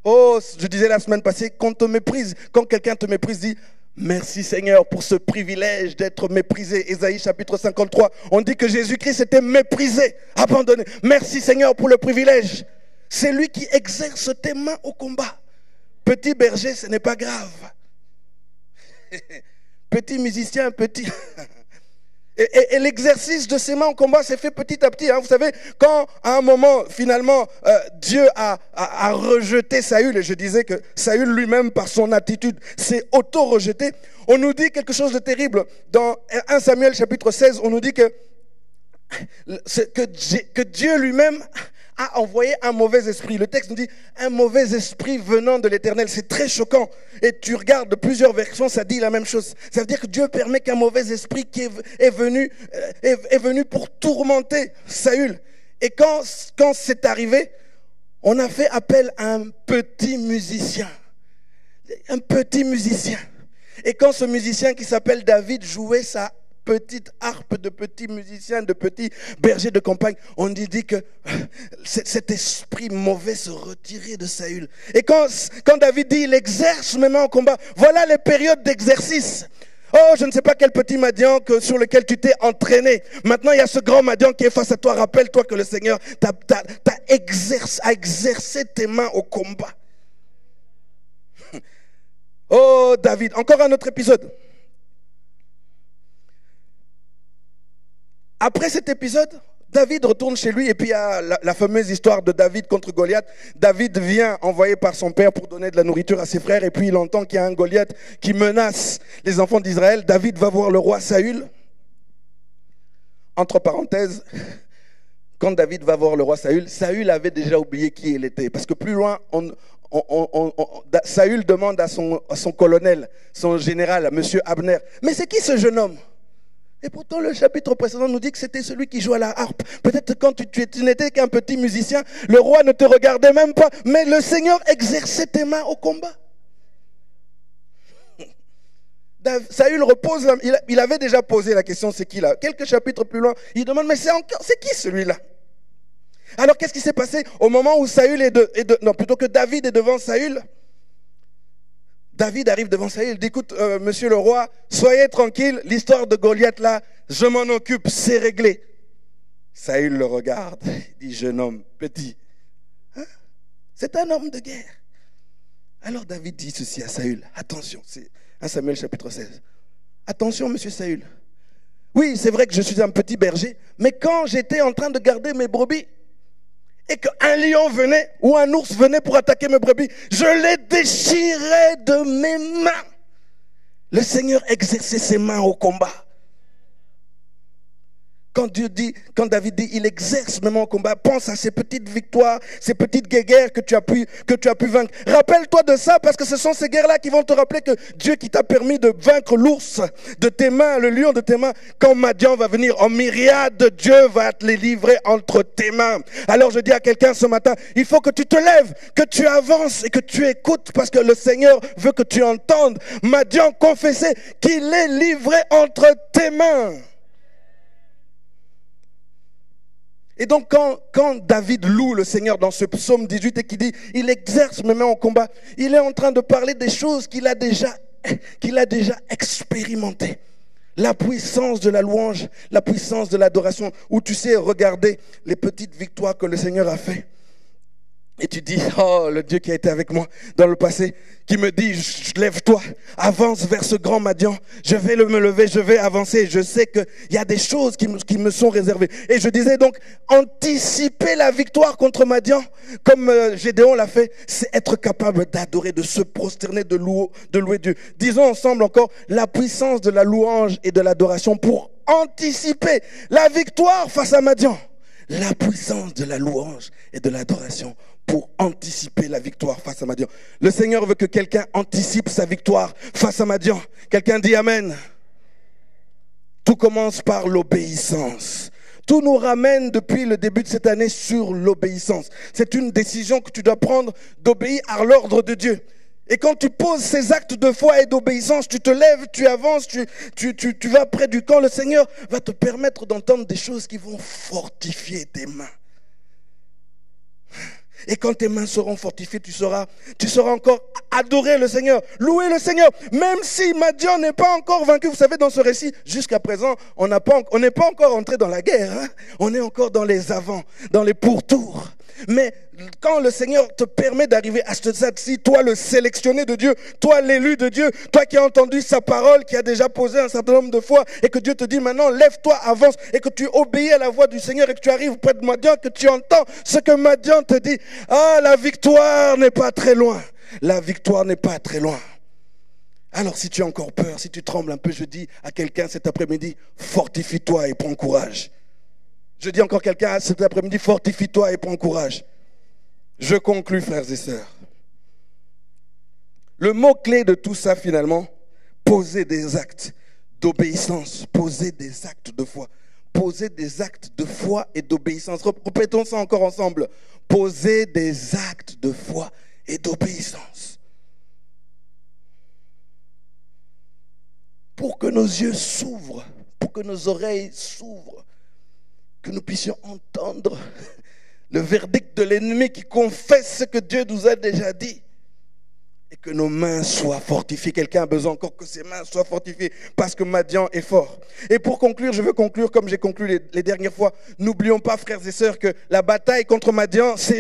Oh, je disais la semaine passée, qu'on te méprise, quand quelqu'un te méprise, dis merci Seigneur pour ce privilège d'être méprisé. Ésaïe chapitre 53, on dit que Jésus-Christ était méprisé, abandonné. Merci Seigneur pour le privilège. C'est lui qui exerce tes mains au combat. Petit berger, ce n'est pas grave. Petit musicien, petit... Et l'exercice de ses mains au combat s'est fait petit à petit. Hein. Vous savez, quand à un moment, finalement, Dieu a rejeté Saül, et je disais que Saül lui-même, par son attitude, s'est auto-rejeté, on nous dit quelque chose de terrible. Dans 1 Samuel chapitre 16, on nous dit que Dieu lui-même a envoyé un mauvais esprit. Le texte nous dit un mauvais esprit venant de l'Éternel. C'est très choquant. Et tu regardes plusieurs versions, ça dit la même chose. Ça veut dire que Dieu permet qu'un mauvais esprit qui est venu pour tourmenter Saül. Et quand c'est arrivé, on a fait appel à un petit musicien. Un petit musicien. Et quand ce musicien qui s'appelle David jouait sa petite harpe de petits musiciens, de petits bergers de campagne, on dit que cet esprit mauvais se retirait de Saül. Et quand David dit il exerce mes mains au combat, voilà les périodes d'exercice. Oh, je ne sais pas quel petit Madian sur lequel tu t'es entraîné. Maintenant, il y a ce grand Madian qui est face à toi. Rappelle-toi que le Seigneur a exercé tes mains au combat. Oh, David, encore un autre épisode. Après cet épisode, David retourne chez lui et puis il y a la fameuse histoire de David contre Goliath. David vient envoyé par son père pour donner de la nourriture à ses frères et puis il entend qu'il y a un Goliath qui menace les enfants d'Israël. David va voir le roi Saül. Entre parenthèses, quand David va voir le roi Saül, Saül avait déjà oublié qui il était. Parce que plus loin, Saül demande à son colonel, son général, monsieur Abner, mais c'est qui ce jeune homme? Et pourtant le chapitre précédent nous dit que c'était celui qui jouait à la harpe. Peut-être quand tu n'étais qu'un petit musicien, le roi ne te regardait même pas, mais le Seigneur exerçait tes mains au combat. Saül repose, il avait déjà posé la question, c'est qui là? Quelques chapitres plus loin, il demande, mais c'est qui celui-là? Alors qu'est-ce qui s'est passé au moment où plutôt que David est devant Saül? David arrive devant Saül, il dit, écoute, monsieur le roi, soyez tranquille, l'histoire de Goliath là, je m'en occupe, c'est réglé. Saül le regarde, il dit, jeune homme, petit, hein? C'est un homme de guerre. Alors David dit ceci à Saül, attention, c'est 1 Samuel chapitre 16. Attention, monsieur Saül. Oui, c'est vrai que je suis un petit berger, mais quand j'étais en train de garder mes brebis, et qu'un lion venait ou un ours venait pour attaquer mes brebis, je les déchirais de mes mains. Le Seigneur exerçait ses mains au combat. Quand David dit, il exerce même au combat, pense à ces petites victoires, ces petites guerres que tu as pu vaincre. Rappelle-toi de ça, parce que ce sont ces guerres-là qui vont te rappeler que Dieu qui t'a permis de vaincre l'ours de tes mains, le lion de tes mains, quand Madian va venir en myriade, Dieu va te les livrer entre tes mains. Alors je dis à quelqu'un ce matin, il faut que tu te lèves, que tu avances et que tu écoutes, parce que le Seigneur veut que tu entendes Madian confesser qu'il est livré entre tes mains. Et donc quand David loue le Seigneur dans ce psaume 18 et qu'il dit « Il exerce mes mains au combat », il est en train de parler des choses qu'il a déjà expérimentées. La puissance de la louange, la puissance de l'adoration, où tu sais regarder les petites victoires que le Seigneur a fait. Et tu dis, oh, le Dieu qui a été avec moi dans le passé, qui me dit, lève-toi, avance vers ce grand Madian. Je vais me lever, je vais avancer. Je sais qu'il y a des choses qui me sont réservées. Et je disais donc, anticiper la victoire contre Madian, comme Gédéon l'a fait, c'est être capable d'adorer, de se prosterner, de louer Dieu. Disons ensemble encore, la puissance de la louange et de l'adoration pour anticiper la victoire face à Madian. La puissance de la louange et de l'adoration pour anticiper la victoire face à Madian. Le Seigneur veut que quelqu'un anticipe sa victoire face à Madian. Quelqu'un dit Amen. Tout commence par l'obéissance. Tout nous ramène depuis le début de cette année sur l'obéissance. C'est une décision que tu dois prendre d'obéir à l'ordre de Dieu. Et quand tu poses ces actes de foi et d'obéissance, tu te lèves, tu avances, tu vas près du camp, le Seigneur va te permettre d'entendre des choses qui vont fortifier tes mains. Et quand tes mains seront fortifiées, tu sauras encore adorer le Seigneur, louer le Seigneur, même si Madian n'est pas encore vaincu. Vous savez, dans ce récit, jusqu'à présent, on n'est pas encore entré dans la guerre. Hein? On est encore dans les avants, dans les pourtours. Mais quand le Seigneur te permet d'arriver à ce stade-ci, toi le sélectionné de Dieu, toi l'élu de Dieu, toi qui as entendu sa parole, qui a déjà posé un certain nombre de fois, et que Dieu te dit maintenant, lève-toi, avance, et que tu obéis à la voix du Seigneur, et que tu arrives près de Madian, que tu entends ce que Madian te dit. Ah, la victoire n'est pas très loin. La victoire n'est pas très loin. Alors si tu as encore peur, si tu trembles un peu, je dis à quelqu'un cet après-midi, fortifie-toi et prends courage. Je dis encore quelqu'un cet après-midi, fortifie-toi et prends courage. Je conclus, frères et sœurs. Le mot-clé de tout ça, finalement, poser des actes d'obéissance, poser des actes de foi. Poser des actes de foi et d'obéissance. Répétons ça encore ensemble. Poser des actes de foi et d'obéissance. Pour que nos yeux s'ouvrent, pour que nos oreilles s'ouvrent, que nous puissions entendre le verdict de l'ennemi qui confesse ce que Dieu nous a déjà dit. Et que nos mains soient fortifiées. Quelqu'un a besoin encore que ses mains soient fortifiées parce que Madian est fort. Et pour conclure, je veux conclure comme j'ai conclu les dernières fois. N'oublions pas, frères et sœurs, que la bataille contre Madian, ce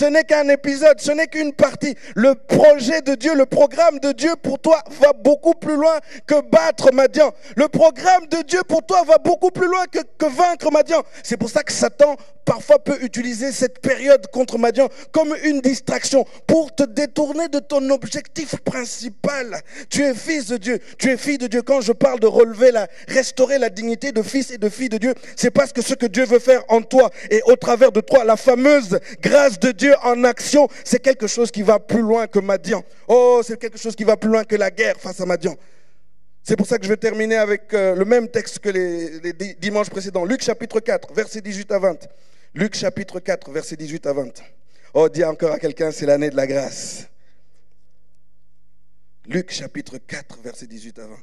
n'est qu'un épisode, ce n'est qu'une partie. Le projet de Dieu, le programme de Dieu pour toi va beaucoup plus loin que battre Madian. Le programme de Dieu pour toi va beaucoup plus loin que vaincre Madian. C'est pour ça que Satan parfois peut utiliser cette période contre Madian comme une distraction pour te détourner de ton ton objectif principal. Tu es fils de Dieu, tu es fille de Dieu. Quand je parle de restaurer la dignité de fils et de fille de Dieu, c'est parce que ce que Dieu veut faire en toi et au travers de toi, la fameuse grâce de Dieu en action, c'est quelque chose qui va plus loin que Madian. Oh, c'est quelque chose qui va plus loin que la guerre face à Madian. C'est pour ça que je vais terminer avec le même texte que les dimanches précédents. Luc chapitre 4, versets 18 à 20. Luc chapitre 4, versets 18 à 20. Oh, dis encore à quelqu'un, c'est l'année de la grâce. Luc chapitre 4, versets 18 à 20.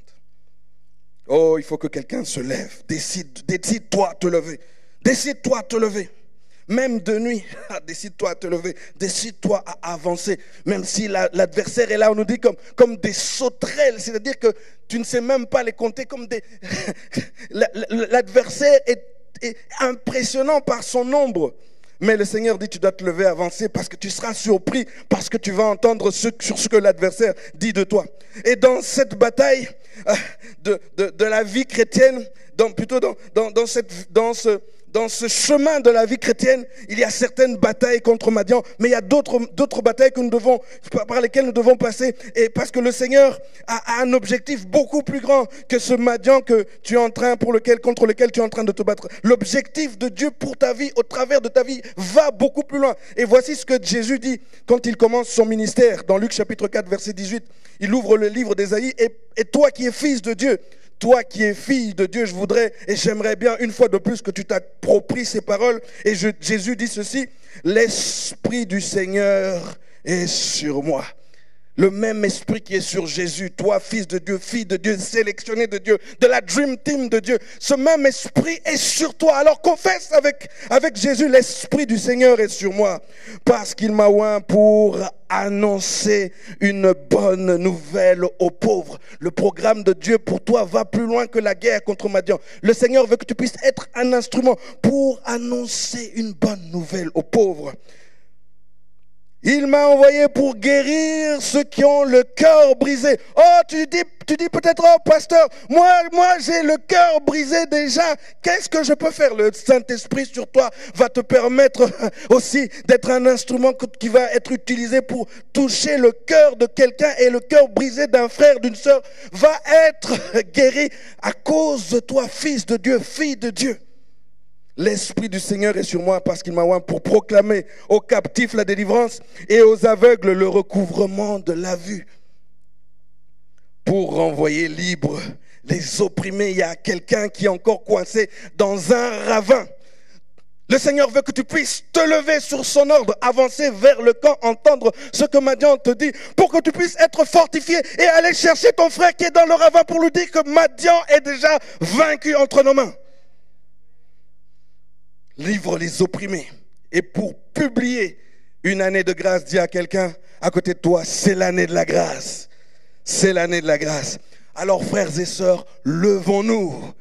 Oh, il faut que quelqu'un se lève. Décide-toi à te lever. Décide-toi à te lever. Même de nuit, décide-toi à te lever. Décide-toi à avancer. Même si l'adversaire est là, on nous dit comme des sauterelles. C'est-à-dire que tu ne sais même pas les compter comme des... L'adversaire est impressionnant par son nombre. Mais le Seigneur dit, tu dois te lever, avancer, parce que tu seras surpris, parce que tu vas entendre sur ce que l'adversaire dit de toi. Et dans cette bataille de la vie chrétienne, dans ce chemin de la vie chrétienne, il y a certaines batailles contre Madian, mais il y a d'autres batailles par lesquelles nous devons passer. Et parce que le Seigneur a un objectif beaucoup plus grand que ce Madian contre lequel tu es en train de te battre. L'objectif de Dieu pour ta vie, au travers de ta vie, va beaucoup plus loin. Et voici ce que Jésus dit quand il commence son ministère. Dans Luc chapitre 4, verset 18, il ouvre le livre d'Ésaïe. Et toi qui es fils de Dieu, toi qui es fille de Dieu, je voudrais et j'aimerais bien une fois de plus que tu t'appropries ces paroles. Et Jésus dit ceci, l'Esprit du Seigneur est sur moi. Le même esprit qui est sur Jésus, toi fils de Dieu, fille de Dieu, sélectionné de Dieu, de la Dream Team de Dieu, ce même esprit est sur toi. Alors confesse avec Jésus, l'Esprit du Seigneur est sur moi, parce qu'il m'a oint pour annoncer une bonne nouvelle aux pauvres. Le programme de Dieu pour toi va plus loin que la guerre contre Madian. Le Seigneur veut que tu puisses être un instrument pour annoncer une bonne nouvelle aux pauvres. Il m'a envoyé pour guérir ceux qui ont le cœur brisé. Oh, tu dis peut-être, oh pasteur, moi j'ai le cœur brisé déjà. Qu'est-ce que je peux faire? Le Saint-Esprit sur toi va te permettre aussi d'être un instrument qui va être utilisé pour toucher le cœur de quelqu'un, et le cœur brisé d'un frère, d'une sœur va être guéri à cause de toi, fils de Dieu, fille de Dieu. L'Esprit du Seigneur est sur moi parce qu'il m'a oint pour proclamer aux captifs la délivrance et aux aveugles le recouvrement de la vue. Pour renvoyer libres les opprimés. Il y a quelqu'un qui est encore coincé dans un ravin. Le Seigneur veut que tu puisses te lever sur son ordre, avancer vers le camp, entendre ce que Madian te dit, pour que tu puisses être fortifié et aller chercher ton frère qui est dans le ravin pour lui dire que Madian est déjà vaincu entre nos mains. Livre les opprimés. Et pour publier une année de grâce, dis à quelqu'un à côté de toi, c'est l'année de la grâce. C'est l'année de la grâce. Alors frères et sœurs, levons-nous.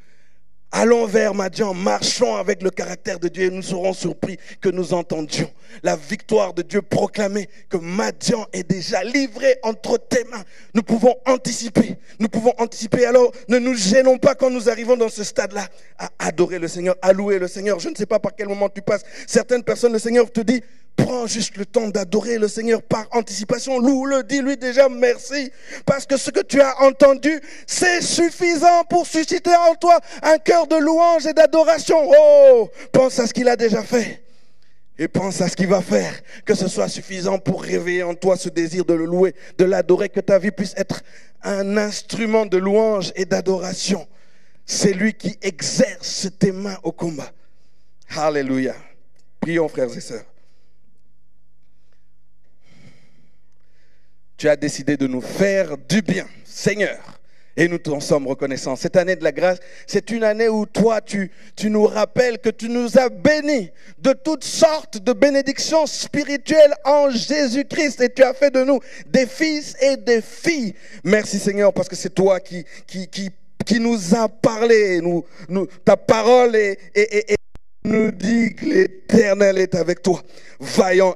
Allons vers Madian, marchons avec le caractère de Dieu et nous serons surpris que nous entendions la victoire de Dieu proclamée, que Madian est déjà livré entre tes mains. Nous pouvons anticiper, alors ne nous gênons pas quand nous arrivons dans ce stade-là à adorer le Seigneur, à louer le Seigneur. Je ne sais pas par quel moment tu passes. Certaines personnes, le Seigneur te dit, prends juste le temps d'adorer le Seigneur par anticipation. Loue-le, dis-lui déjà merci. Parce que ce que tu as entendu, c'est suffisant pour susciter en toi un cœur de louange et d'adoration. Oh, pense à ce qu'il a déjà fait. Et pense à ce qu'il va faire. Que ce soit suffisant pour réveiller en toi ce désir de le louer, de l'adorer. Que ta vie puisse être un instrument de louange et d'adoration. C'est lui qui exerce tes mains au combat. Alléluia. Prions frères et sœurs. Tu as décidé de nous faire du bien, Seigneur, et nous t'en sommes reconnaissants. Cette année de la grâce, c'est une année où toi, tu nous rappelles que tu nous as bénis de toutes sortes de bénédictions spirituelles en Jésus-Christ, et tu as fait de nous des fils et des filles. Merci Seigneur, parce que c'est toi qui nous a parlé. Ta parole nous dit que l'Éternel est avec toi, vaillant.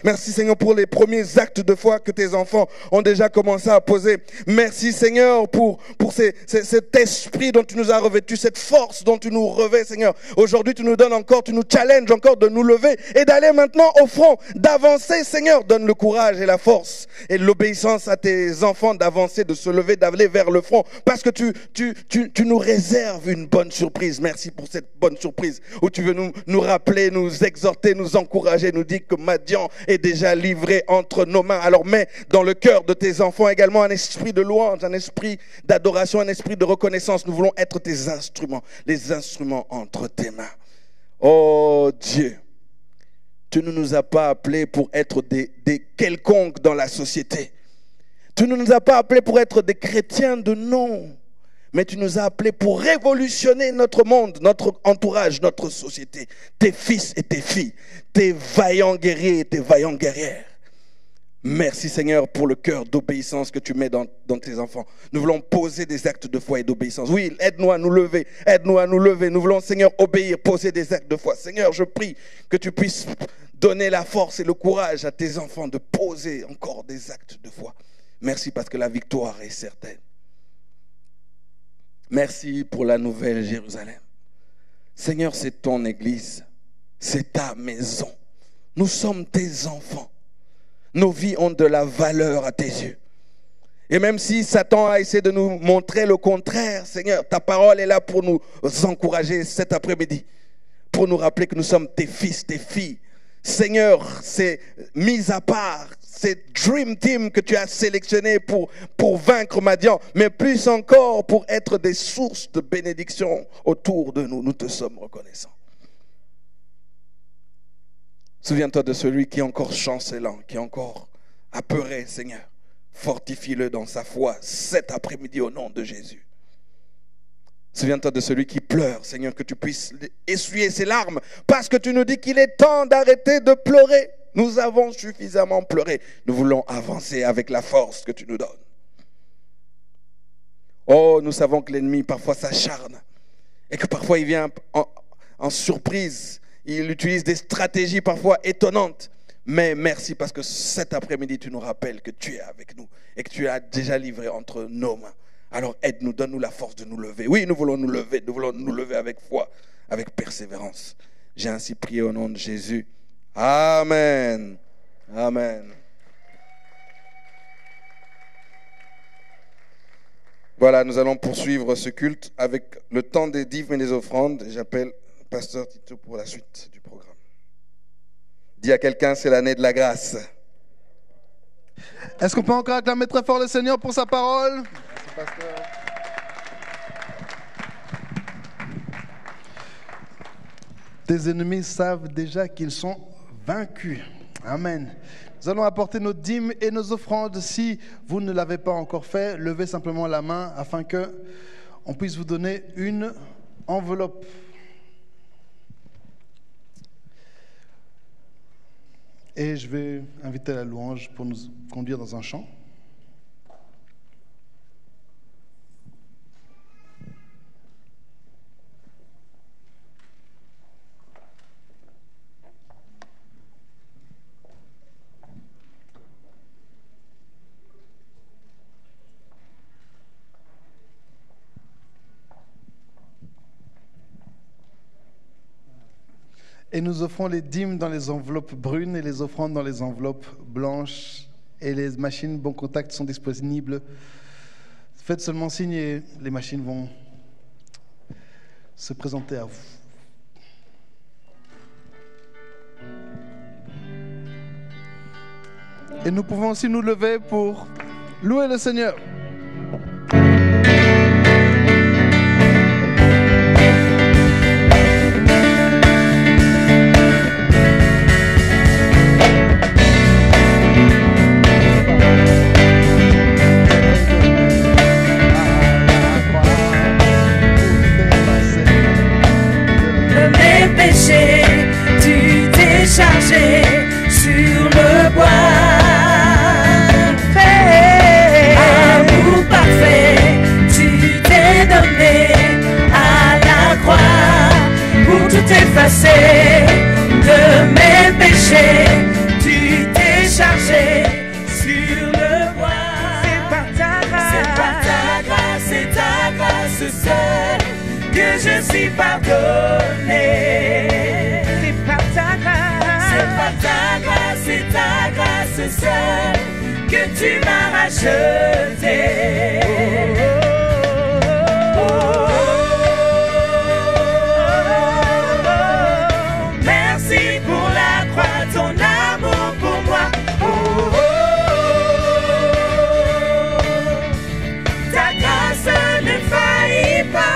Merci Seigneur pour les premiers actes de foi que tes enfants ont déjà commencé à poser. Merci Seigneur pour cet esprit dont tu nous as revêtus, cette force dont tu nous revêts Seigneur. Aujourd'hui tu nous donnes encore, tu nous challenges encore de nous lever et d'aller maintenant au front, d'avancer Seigneur. Donne le courage et la force et l'obéissance à tes enfants d'avancer, de se lever, d'aller vers le front. Parce que tu nous réserves une bonne surprise. Merci pour cette bonne surprise où tu veux nous rappeler, nous exhorter, nous encourager, nous dire que Madian est déjà livré entre nos mains. Alors mets dans le cœur de tes enfants également un esprit de louange, un esprit d'adoration, un esprit de reconnaissance. Nous voulons être tes instruments, les instruments entre tes mains. Oh Dieu, tu ne nous as pas appelés pour être des quelconques dans la société. Tu ne nous as pas appelés pour être des chrétiens de nom. Mais tu nous as appelés pour révolutionner notre monde, notre entourage, notre société. Tes fils et tes filles, tes vaillants guerriers et tes vaillantes guerrières. Merci Seigneur pour le cœur d'obéissance que tu mets dans tes enfants. Nous voulons poser des actes de foi et d'obéissance. Oui, aide-nous à nous lever, aide-nous à nous lever. Nous voulons Seigneur obéir, poser des actes de foi. Seigneur, je prie que tu puisses donner la force et le courage à tes enfants de poser encore des actes de foi. Merci parce que la victoire est certaine. Merci pour la nouvelle Jérusalem. Seigneur, c'est ton église, c'est ta maison. Nous sommes tes enfants. Nos vies ont de la valeur à tes yeux. Et même si Satan a essayé de nous montrer le contraire, Seigneur, ta parole est là pour nous encourager cet après-midi, pour nous rappeler que nous sommes tes fils, tes filles. Seigneur, c'est mis à part, c'est Dream Team que tu as sélectionné pour vaincre Madian, mais plus encore pour être des sources de bénédiction autour de nous. Nous te sommes reconnaissants. Souviens-toi de celui qui est encore chancelant, qui est encore apeuré, Seigneur. Fortifie-le dans sa foi cet après-midi au nom de Jésus. Souviens-toi de celui qui pleure, Seigneur, que tu puisses essuyer ses larmes, parce que tu nous dis qu'il est temps d'arrêter de pleurer. Nous avons suffisamment pleuré. Nous voulons avancer avec la force que tu nous donnes. Oh, nous savons que l'ennemi parfois s'acharne et que parfois il vient en surprise. Il utilise des stratégies parfois étonnantes. Mais merci parce que cet après-midi, tu nous rappelles que tu es avec nous et que tu as déjà livré entre nos mains. Alors aide-nous, donne-nous la force de nous lever. Oui, nous voulons nous lever avec foi, avec persévérance. J'ai ainsi prié au nom de Jésus. Amen. Amen. Voilà, nous allons poursuivre ce culte avec le temps des dîmes et des offrandes. J'appelle Pasteur Tito pour la suite du programme. Dis à quelqu'un, c'est l'année de la grâce. Est-ce qu'on peut encore acclamer très fort le Seigneur pour sa parole? Merci, pasteur. Tes ennemis savent déjà qu'ils sont vaincus. Amen. Nous allons apporter nos dîmes et nos offrandes. Si vous ne l'avez pas encore fait, levez simplement la main afin que on puisse vous donner une enveloppe. Et je vais inviter la louange pour nous conduire dans un chant. Et nous offrons les dîmes dans les enveloppes brunes et les offrandes dans les enveloppes blanches. Et les machines Bon Contact sont disponibles. Faites seulement signe et les machines vont se présenter à vous. Et nous pouvons aussi nous lever pour louer le Seigneur. Tu t'es chargé sur le bois. Amour parfait, tu t'es donné à la croix pour tout effacer de mes péchés. Tu chargé sur le bois. C'est par ta grâce. C'est par ta grâce, c'est ta grâce seule que je suis pardonné. C'est par ta grâce. C'est par ta grâce, c'est ta grâce seule que tu m'as racheté. Merci pour la croix, ton amour pour moi. Ta grâce ne faillit pas.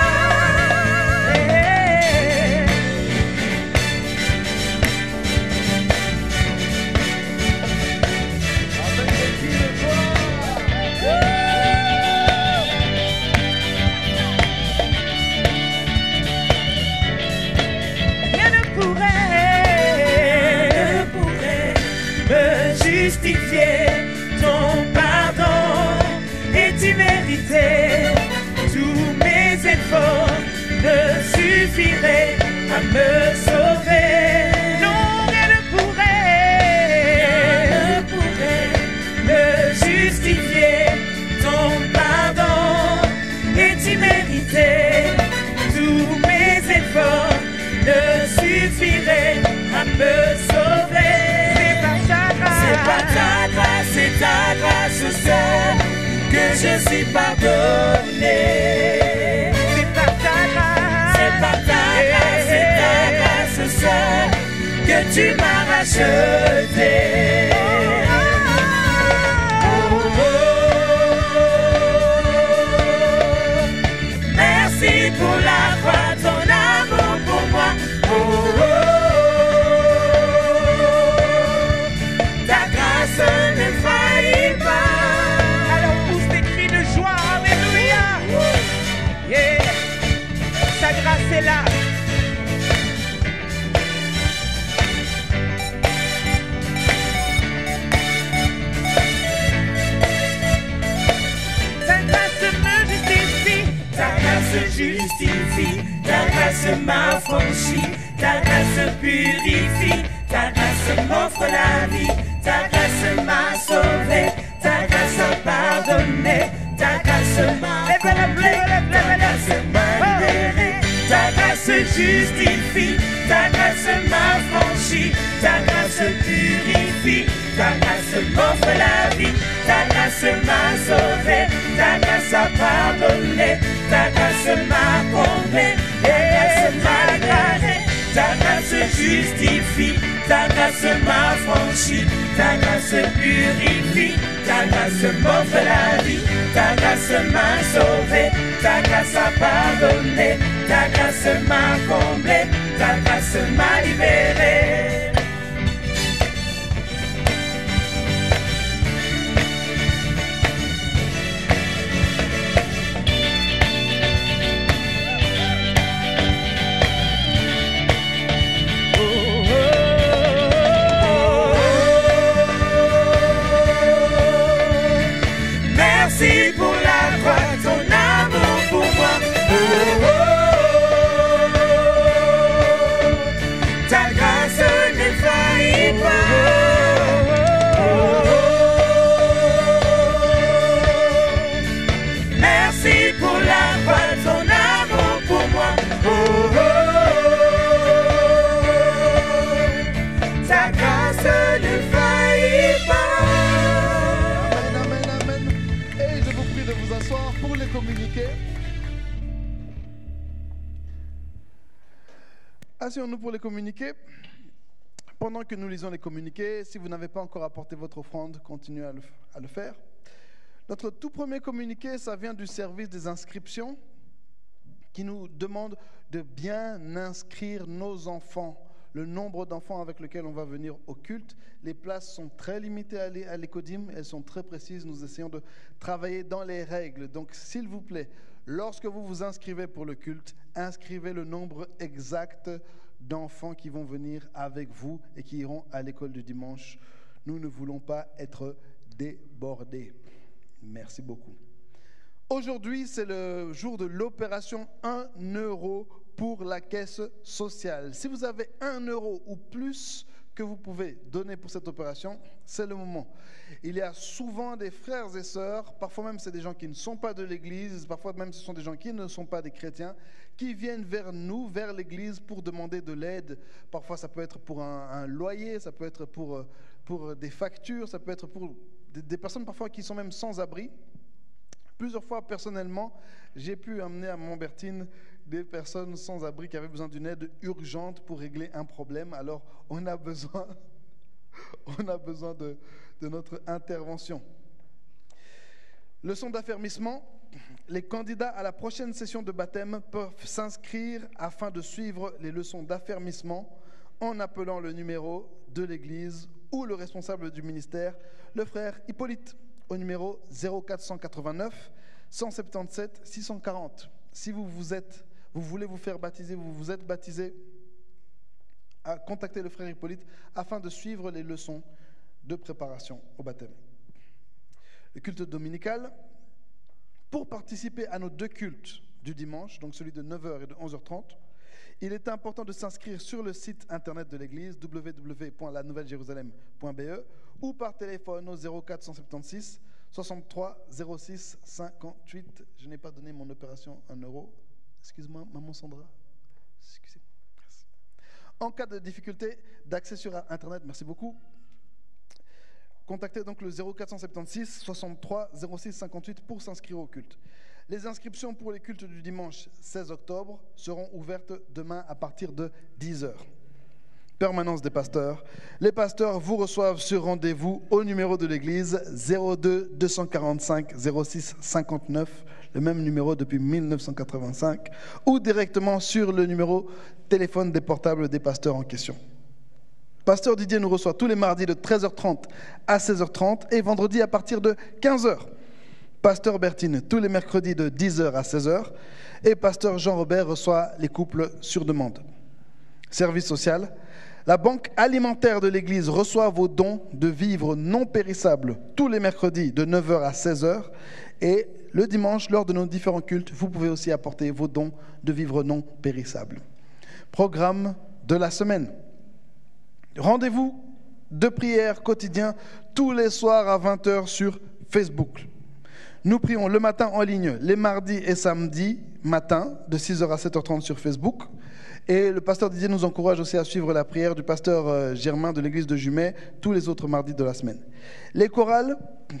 Justifier ton pardon et tu méritais. Tous mes efforts ne suffiraient à me sauver. Non, rien ne pourrait me justifier ton pardon et tu méritais. Tous mes efforts ne suffiraient à me sauver. C'est par ta grâce, c'est ta grâce seule que je suis pardonné. C'est par ta grâce. C'est par ta grâce, c'est ta grâce seule que tu m'as racheté. Merci pour la croix, ton amour pour moi. Ne faillit pas. Alors pousse des cris de joie, alléluia. Yeah. Sa grâce est là. Ta grâce me justifie. Ta grâce justifie. Ta grâce m'affranchit. Ta grâce purifie. Ta grâce m'offre la vie. Ta grâce m'a sauvé, ta grâce a pardonné, ta grâce m'a comblé, ta grâce m'a libéré, ta grâce justifie, ta grâce m'affranchit, ta grâce purifie, ta grâce m'offre la vie, ta grâce m'a sauvé, ta grâce a pardonné, ta grâce m'a comblé, ta grâce m'a libéré, ta grâce justifie, ta grâce m'affranchit, ta grâce purifie, ta grâce m'offre la vie, ta grâce m'a sauvé, ta grâce a pardonné, ta grâce m'a comblé, ta grâce m'a libéré. Merci pour la croix, ton amour pour moi. Ta grâce ne faillit pas. Merci pour la croix, ton amour pour moi. Ta grâce ne faillit pas. Amen, amen, amen. Et je vous prie de vous asseoir pour les communiquer. Asseyons-nous pour les communiquer. Pendant que nous lisons les communiqués, si vous n'avez pas encore apporté votre offrande, continuez à le faire. Notre tout premier communiqué, ça vient du service des inscriptions qui nous demande de bien inscrire nos enfants, le nombre d'enfants avec lesquels on va venir au culte. Les places sont très limitées à l'Ecodim, elles sont très précises, nous essayons de travailler dans les règles. Donc s'il vous plaît, lorsque vous vous inscrivez pour le culte, inscrivez le nombre exact d'enfants qui vont venir avec vous et qui iront à l'école du dimanche. Nous ne voulons pas être débordés. Merci beaucoup. Aujourd'hui, c'est le jour de l'opération 1 euro pour la caisse sociale. Si vous avez 1 euro ou plus, que vous pouvez donner pour cette opération, c'est le moment. Il y a souvent des frères et sœurs, parfois même c'est des gens qui ne sont pas de l'Église, parfois même ce sont des gens qui ne sont pas des chrétiens, qui viennent vers nous, vers l'Église pour demander de l'aide. Parfois ça peut être pour un loyer, ça peut être pour des factures, ça peut être pour des personnes parfois qui sont même sans abri. Plusieurs fois, personnellement, j'ai pu amener à Montbertine des personnes sans abri qui avaient besoin d'une aide urgente pour régler un problème. Alors, on a besoin de notre intervention. Leçon d'affermissement. Les candidats à la prochaine session de baptême peuvent s'inscrire afin de suivre les leçons d'affermissement en appelant le numéro de l'Église ou le responsable du ministère, le frère Hippolyte, au numéro 0489 177 640. Si vous voulez vous faire baptiser, vous êtes baptisé, contactez le frère Hippolyte afin de suivre les leçons de préparation au baptême. Le culte dominical. Pour participer à nos 2 cultes du dimanche, donc celui de 9h et de 11h30, il est important de s'inscrire sur le site internet de l'église www.lanouvellejerusalem.be ou par téléphone au 0476 63 06 58. Je n'ai pas donné mon opération en euros. Excuse-moi, maman Sandra. Excusez-moi. Merci. En cas de difficulté d'accès sur internet, merci beaucoup. Contactez donc le 0476 63 06 58 pour s'inscrire au culte. Les inscriptions pour les cultes du dimanche 16 octobre seront ouvertes demain à partir de 10h. Permanence des pasteurs. Les pasteurs vous reçoivent sur rendez-vous au numéro de l'église 02 245 06 59, le même numéro depuis 1985, ou directement sur le numéro téléphone des portables des pasteurs en question. Pasteur Didier nous reçoit tous les mardis de 13h30 à 16h30 et vendredi à partir de 15h. Pasteur Bertine tous les mercredis de 10h à 16h. Et Pasteur Jean-Robert reçoit les couples sur demande. Service social. La banque alimentaire de l'église reçoit vos dons de vivres non périssables tous les mercredis de 9h à 16h. Et le dimanche, lors de nos différents cultes, vous pouvez aussi apporter vos dons de vivres non périssables. Programme de la semaine. Rendez-vous de prière quotidien tous les soirs à 20h sur Facebook. Nous prions le matin en ligne, les mardis et samedis matin, de 6h à 7h30 sur Facebook. Et le pasteur Didier nous encourage aussi à suivre la prière du pasteur Germain de l'église de Jumet tous les autres mardis de la semaine. Les chorales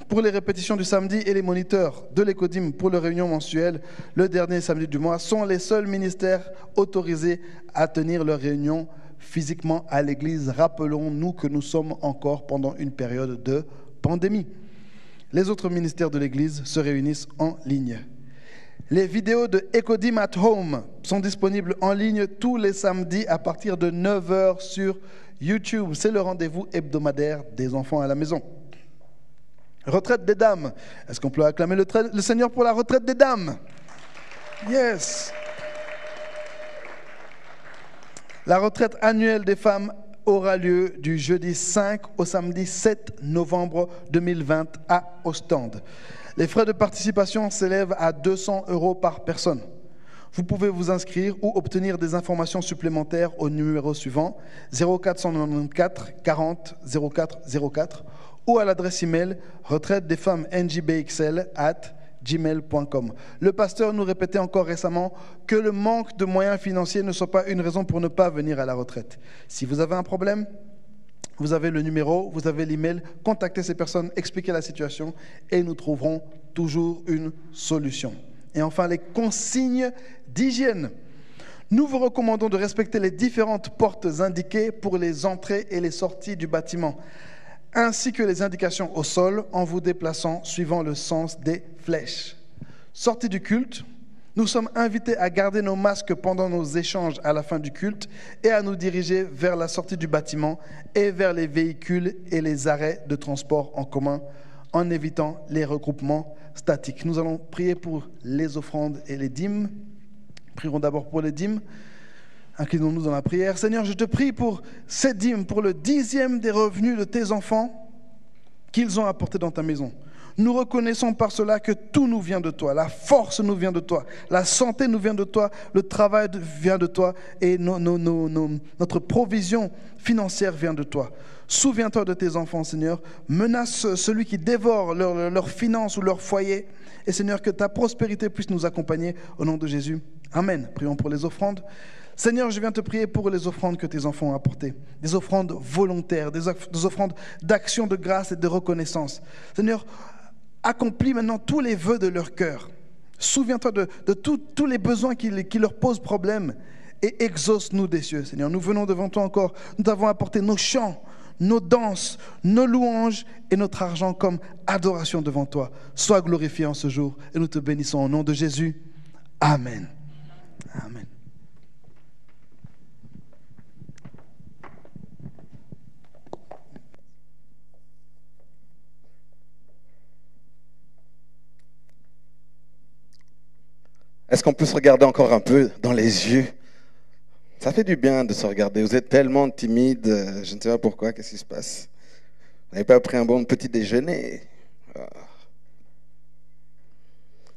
pour les répétitions du samedi et les moniteurs de l'Écodim pour les réunions mensuelles le dernier samedi du mois sont les seuls ministères autorisés à tenir leurs réunions physiquement à l'église. Rappelons-nous que nous sommes encore pendant une période de pandémie. Les autres ministères de l'église se réunissent en ligne. Les vidéos de Ecodim at Home sont disponibles en ligne tous les samedis à partir de 9h sur YouTube. C'est le rendez-vous hebdomadaire des enfants à la maison. Retraite des dames. Est-ce qu'on peut acclamer le Seigneur pour la retraite des dames? Yes. La retraite annuelle des femmes aura lieu du jeudi 5 au samedi 7 novembre 2020 à Ostende. Les frais de participation s'élèvent à 200 € par personne. Vous pouvez vous inscrire ou obtenir des informations supplémentaires au numéro suivant 0494 40 04 04 ou à l'adresse email retraitedesfemmes@gmail.com. Le pasteur nous répétait encore récemment que le manque de moyens financiers ne soit pas une raison pour ne pas venir à la retraite. Si vous avez un problème, vous avez le numéro, vous avez l'email, contactez ces personnes, expliquez la situation et nous trouverons toujours une solution. Et enfin, les consignes d'hygiène. Nous vous recommandons de respecter les différentes portes indiquées pour les entrées et les sorties du bâtiment, ainsi que les indications au sol en vous déplaçant suivant le sens des flèches. Sortie du culte, nous sommes invités à garder nos masques pendant nos échanges à la fin du culte et à nous diriger vers la sortie du bâtiment et vers les véhicules et les arrêts de transport en commun en évitant les regroupements statiques. Nous allons prier pour les offrandes et les dîmes. Prierons d'abord pour les dîmes. Inclinons-nous dans la prière. Seigneur, je te prie pour ces dîmes, pour le 10e des revenus de tes enfants qu'ils ont apportés dans ta maison. Nous reconnaissons par cela que tout nous vient de toi. La force nous vient de toi. La santé nous vient de toi. Le travail vient de toi. Et notre provision financière vient de toi. Souviens-toi de tes enfants, Seigneur. Menace celui qui dévore leurs finances ou leur foyer. Et Seigneur, que ta prospérité puisse nous accompagner au nom de Jésus. Amen. Prions pour les offrandes. Seigneur, je viens te prier pour les offrandes que tes enfants ont apportées. Des offrandes volontaires, des offrandes d'action de grâce et de reconnaissance. Seigneur, accomplis maintenant tous les vœux de leur cœur. Souviens-toi de tous les besoins qui leur posent problème et exauce-nous des cieux. Seigneur, nous venons devant toi encore. Nous t'avons apporté nos chants, nos danses, nos louanges et notre argent comme adoration devant toi. Sois glorifié en ce jour et nous te bénissons au nom de Jésus. Amen. Amen. Est-ce qu'on peut se regarder encore un peu dans les yeux? Ça fait du bien de se regarder. Vous êtes tellement timide, je ne sais pas pourquoi, qu'est-ce qui se passe? Vous n'avez pas pris un bon petit déjeuner?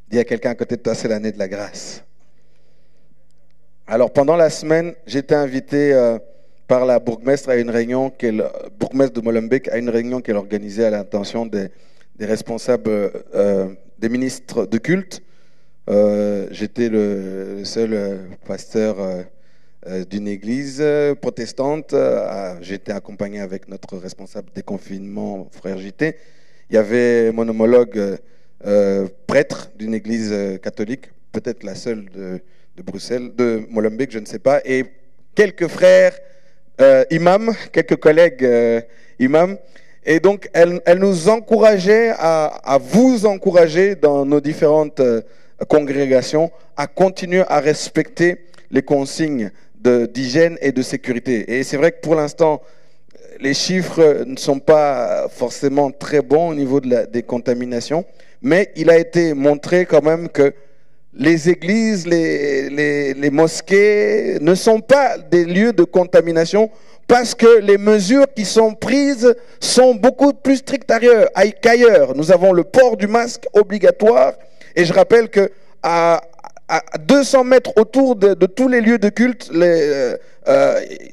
Dis à quelqu'un à côté de toi, c'est l'année de la grâce. Alors pendant la semaine, j'ai été invité par la bourgmestre à une réunion, bourgmestre de Molenbeek, à une réunion qu'elle organisait à l'intention des responsables, des ministres de culte. J'étais le seul pasteur d'une église protestante. J'ai été accompagné avec notre responsable des confinements, frère JT. Il y avait mon homologue prêtre d'une église catholique, peut-être la seule de Bruxelles, de Molenbeek, je ne sais pas, et quelques frères imams, quelques collègues imams. Et donc, elle nous encourageait à vous encourager dans nos différentes congrégations à continuer à respecter les consignes d'hygiène et de sécurité. Et c'est vrai que pour l'instant, les chiffres ne sont pas forcément très bons au niveau des contaminations, mais il a été montré quand même que les églises, les mosquées ne sont pas des lieux de contamination parce que les mesures qui sont prises sont beaucoup plus strictes qu'ailleurs. Nous avons le port du masque obligatoire. Et je rappelle que à 200 mètres autour de tous les lieux de culte,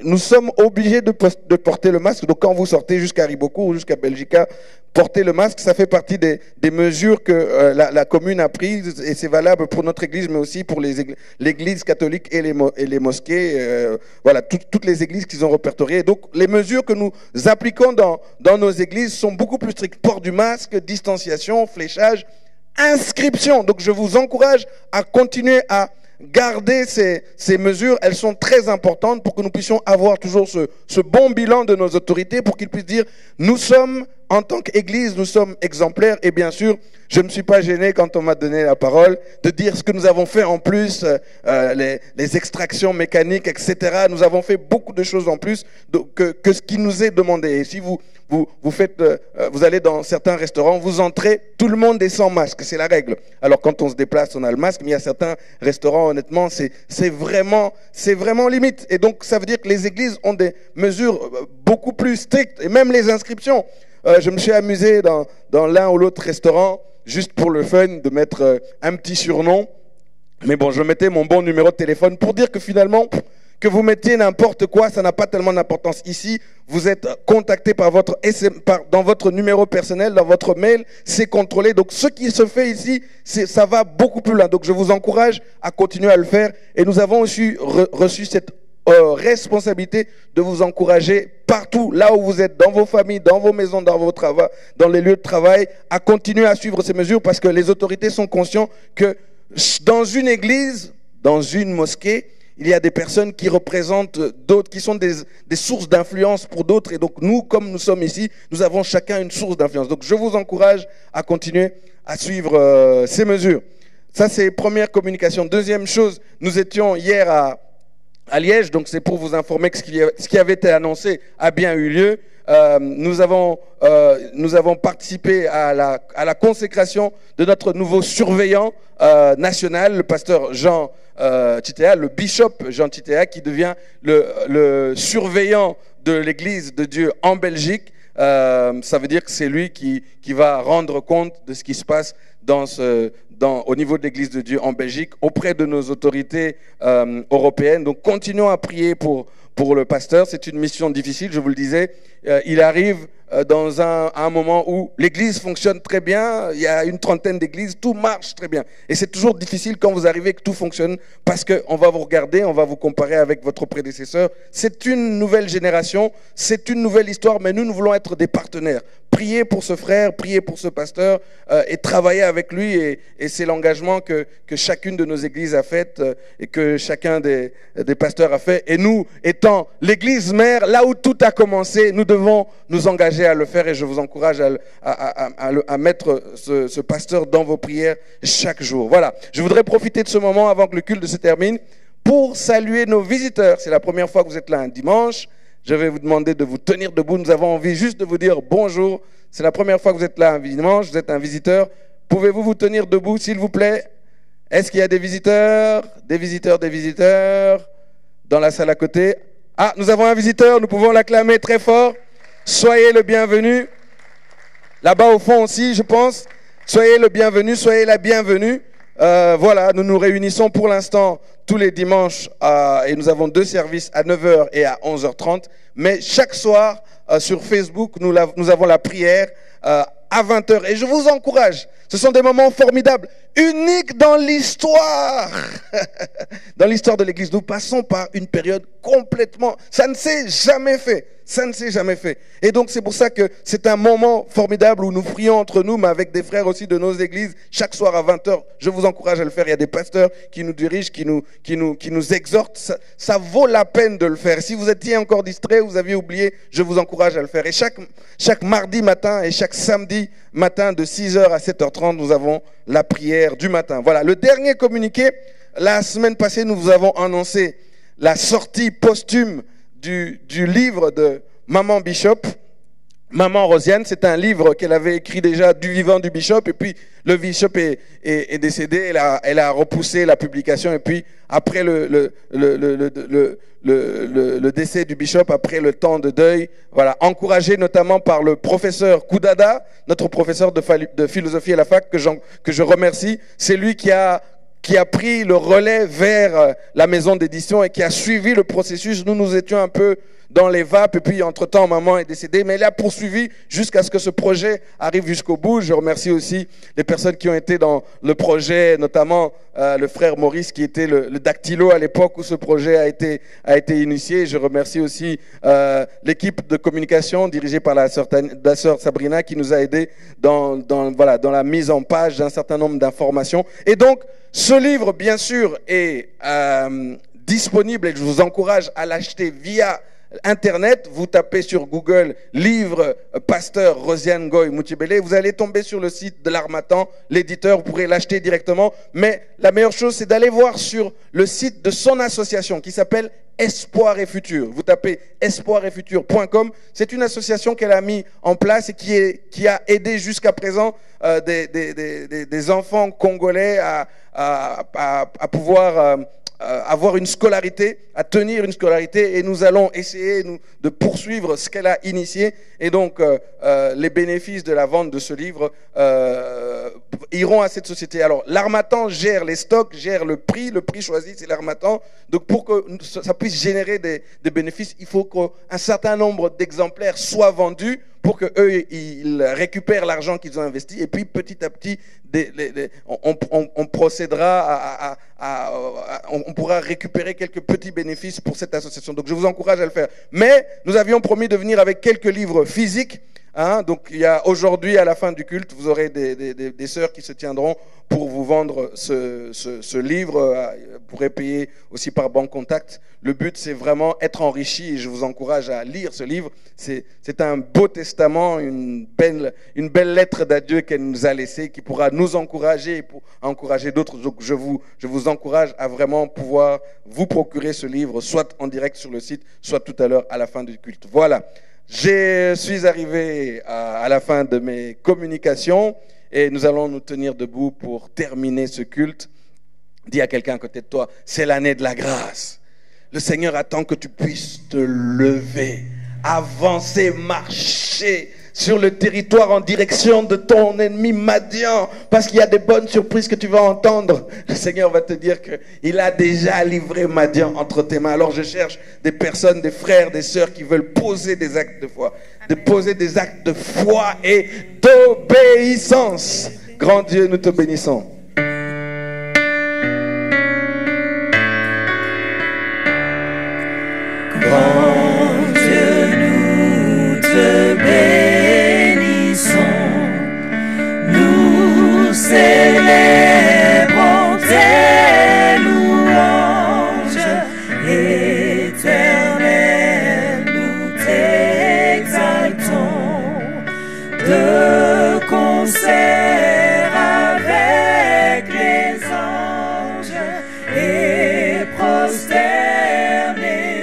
nous sommes obligés de porter le masque. Donc quand vous sortez jusqu'à Ribocourt ou jusqu'à Belgica, porter le masque, ça fait partie des mesures que la commune a prises. Et c'est valable pour notre église, mais aussi pour l'église catholique et les mosquées. Voilà, toutes les églises qu'ils ont répertoriées. Donc les mesures que nous appliquons dans nos églises sont beaucoup plus strictes. Port du masque, distanciation, fléchage, inscription. Donc je vous encourage à continuer à garder ces mesures. Elles sont très importantes pour que nous puissions avoir toujours ce bon bilan de nos autorités, pour qu'ils puissent dire nous sommes, en tant qu'Église, nous sommes exemplaires. Et bien sûr, je ne me suis pas gêné quand on m'a donné la parole de dire ce que nous avons fait en plus, les extractions mécaniques, etc. Nous avons fait beaucoup de choses en plus que ce qui nous est demandé. Et si vous allez dans certains restaurants, vous entrez, tout le monde est sans masque, c'est la règle. Alors quand on se déplace, on a le masque, mais il y a certains restaurants, honnêtement, c'est vraiment limite. Et donc ça veut dire que les églises ont des mesures beaucoup plus strictes, et même les inscriptions. Je me suis amusé dans l'un ou l'autre restaurant, juste pour le fun, de mettre un petit surnom. Mais bon, je mettais mon bon numéro de téléphone pour dire que finalement, que vous mettiez n'importe quoi, ça n'a pas tellement d'importance. Ici, vous êtes contacté dans votre numéro personnel, dans votre mail, c'est contrôlé. Donc ce qui se fait ici, ça va beaucoup plus loin. Donc je vous encourage à continuer à le faire. Et nous avons aussi reçu cette responsabilité de vous encourager partout, là où vous êtes, dans vos familles, dans vos maisons, dans vos travaux, dans les lieux de travail, à continuer à suivre ces mesures, parce que les autorités sont conscientes que dans une église, dans une mosquée, il y a des personnes qui représentent d'autres, qui sont des sources d'influence pour d'autres. Et donc nous, comme nous sommes ici, nous avons chacun une source d'influence. Donc je vous encourage à continuer à suivre ces mesures. Ça, c'est première communication. Deuxième chose, nous étions hier à Liège, donc c'est pour vous informer que ce qui avait été annoncé a bien eu lieu. Nous avons participé à la consécration de notre nouveau surveillant national, le pasteur Jean Titea, le bishop Jean Titea, qui devient le surveillant de l'Église de Dieu en Belgique. ça veut dire que c'est lui qui va rendre compte de ce qui se passe au niveau de l'Église de Dieu en Belgique, auprès de nos autorités européennes. Donc continuons à prier pour le pasteur. C'est une mission difficile, je vous le disais. Il arrive dans un moment où l'Église fonctionne très bien, il y a une trentaine d'églises, tout marche très bien. Et c'est toujours difficile quand vous arrivez que tout fonctionne, parce qu'on va vous regarder, on va vous comparer avec votre prédécesseur. C'est une nouvelle génération, c'est une nouvelle histoire, mais nous voulons être des partenaires. Priez pour ce frère, priez pour ce pasteur et travailler avec lui. Et c'est l'engagement que chacune de nos églises a fait et que chacun des pasteurs a fait. Et nous, étant l'église mère, là où tout a commencé, nous devons nous engager à le faire. Et je vous encourage à mettre ce pasteur dans vos prières chaque jour. Voilà, je voudrais profiter de ce moment avant que le culte se termine pour saluer nos visiteurs. C'est la première fois que vous êtes là un dimanche. Je vais vous demander de vous tenir debout. Nous avons envie juste de vous dire bonjour. C'est la première fois que vous êtes là un dimanche, vous êtes un visiteur. Pouvez-vous vous tenir debout, s'il vous plaît? Est-ce qu'il y a des visiteurs dans la salle à côté? Ah, nous avons un visiteur, nous pouvons l'acclamer très fort. Soyez le bienvenu. Là-bas au fond aussi, je pense. Soyez le bienvenu, soyez la bienvenue. Voilà, nous nous réunissons pour l'instant tous les dimanches et nous avons 2 services à 9h et à 11h30. Mais chaque soir sur Facebook, nous avons la prière à 20h. Et je vous encourage, ce sont des moments formidables, uniques dans l'histoire. Dans l'histoire de l'Église, nous passons par une période complètement... Ça ne s'est jamais fait. Ça ne s'est jamais fait. Et donc c'est pour ça que c'est un moment formidable où nous prions entre nous, mais avec des frères aussi de nos églises, chaque soir à 20h. Je vous encourage à le faire. Il y a des pasteurs qui nous dirigent, qui nous exhortent. Ça vaut la peine de le faire. Si vous étiez encore distrait, vous aviez oublié, je vous encourage à le faire. Et chaque mardi matin et chaque samedi matin de 6h à 7h30, nous avons la prière du matin. Voilà, le dernier communiqué. La semaine passée, nous vous avons annoncé la sortie posthume du livre de Maman Bishop, Maman Rosiane. C'est un livre qu'elle avait écrit déjà du vivant du Bishop, et puis le Bishop est décédé, elle a repoussé la publication, et puis après le décès du Bishop, après le temps de deuil, voilà, encouragé notamment par le professeur Koudada, notre professeur de philosophie à la fac, que je remercie. C'est lui qui a pris le relais vers la maison d'édition et qui a suivi le processus. Nous étions un peu dans les vapes, et puis entre-temps, maman est décédée, mais elle a poursuivi jusqu'à ce que ce projet arrive jusqu'au bout. Je remercie aussi les personnes qui ont été dans le projet, notamment le frère Maurice, qui était le dactylo à l'époque où ce projet a été initié. Je remercie aussi l'équipe de communication dirigée par la sœur Sabrina, qui nous a aidés dans la mise en page d'un certain nombre d'informations. Et donc, ce livre, bien sûr, est disponible, et je vous encourage à l'acheter via Internet. Vous tapez sur Google livre pasteur Rosiane Ngoy Moutibélé, vous allez tomber sur le site de l'Harmattan, l'éditeur, vous pourrez l'acheter directement. Mais la meilleure chose, c'est d'aller voir sur le site de son association qui s'appelle Espoir et Futur. Vous tapez espoiretfutur.com. C'est une association qu'elle a mis en place et qui a aidé jusqu'à présent des enfants congolais à pouvoir avoir une scolarité, à tenir une scolarité, et nous allons essayer de poursuivre ce qu'elle a initié. Et donc les bénéfices de la vente de ce livre iront à cette société. Alors l'Harmattan gère les stocks, gère le prix choisi, c'est l'Harmattan. Donc pour que ça puisse générer des bénéfices, il faut qu'un certain nombre d'exemplaires soient vendus pour que eux ils récupèrent l'argent qu'ils ont investi, et puis petit à petit on procédera on pourra récupérer quelques petits bénéfices pour cette association. Donc je vous encourage à le faire. Mais nous avions promis de venir avec quelques livres physiques. Donc il y a aujourd'hui, à la fin du culte, vous aurez des sœurs qui se tiendront pour vous vendre ce livre. Vous pourrez payer aussi par banque contact. Le but, c'est vraiment être enrichi, et je vous encourage à lire ce livre. C'est un beau testament, une belle lettre d'adieu qu'elle nous a laissée, qui pourra nous encourager et pour encourager d'autres. Donc je vous encourage à vraiment pouvoir vous procurer ce livre, soit en direct sur le site, soit tout à l'heure à la fin du culte. Voilà. Je suis arrivé à la fin de mes communications, et nous allons nous tenir debout pour terminer ce culte. Dis à quelqu'un à côté de toi, c'est l'année de la grâce. Le Seigneur attend que tu puisses te lever avancer, marcher sur le territoire en direction de ton ennemi Madian, parce qu'il y a des bonnes surprises que tu vas entendre. Le Seigneur va te dire qu'il a déjà livré Madian entre tes mains. Alors je cherche des personnes, des frères, des sœurs qui veulent poser des actes de foi, de poser des actes de foi et d'obéissance. Grand Dieu, nous te bénissons. Grand Dieu, nous te bénissons, nous célébrons tes louanges, éternel, nous t'exaltons, de concert avec les anges et prosternés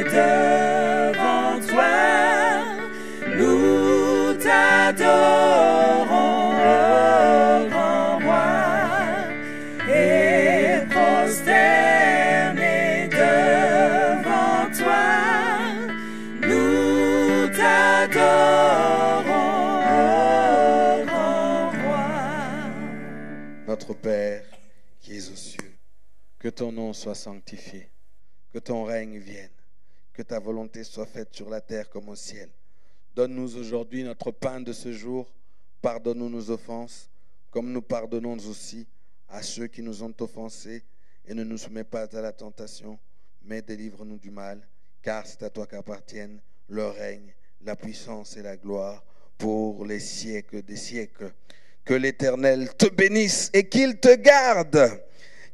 devant toi, nous t'adorons, ô grand roi, et prosternés devant toi, nous t'adorons, ô grand roi. Notre Père qui es aux cieux, que ton nom soit sanctifié, que ton règne vienne, que ta volonté soit faite sur la terre comme au ciel. Donne-nous aujourd'hui notre pain de ce jour, pardonne-nous nos offenses, comme nous pardonnons aussi à ceux qui nous ont offensés, et ne nous soumets pas à la tentation, mais délivre-nous du mal, car c'est à toi qu'appartiennent le règne, la puissance et la gloire pour les siècles des siècles. Que l'Éternel te bénisse et qu'il te garde.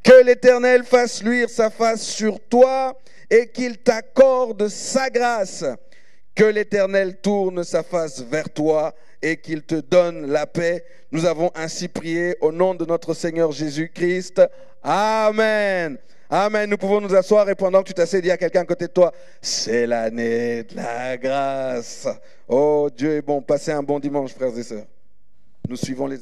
Que l'Éternel fasse luire sa face sur toi et qu'il t'accorde sa grâce. Que l'Éternel tourne sa face vers toi et qu'il te donne la paix. Nous avons ainsi prié au nom de notre Seigneur Jésus-Christ. Amen. Amen. Nous pouvons nous asseoir et pendant que tu t'assieds, dis à quelqu'un à côté de toi, c'est l'année de la grâce. Oh, Dieu est bon. Passez un bon dimanche, frères et sœurs. Nous suivons les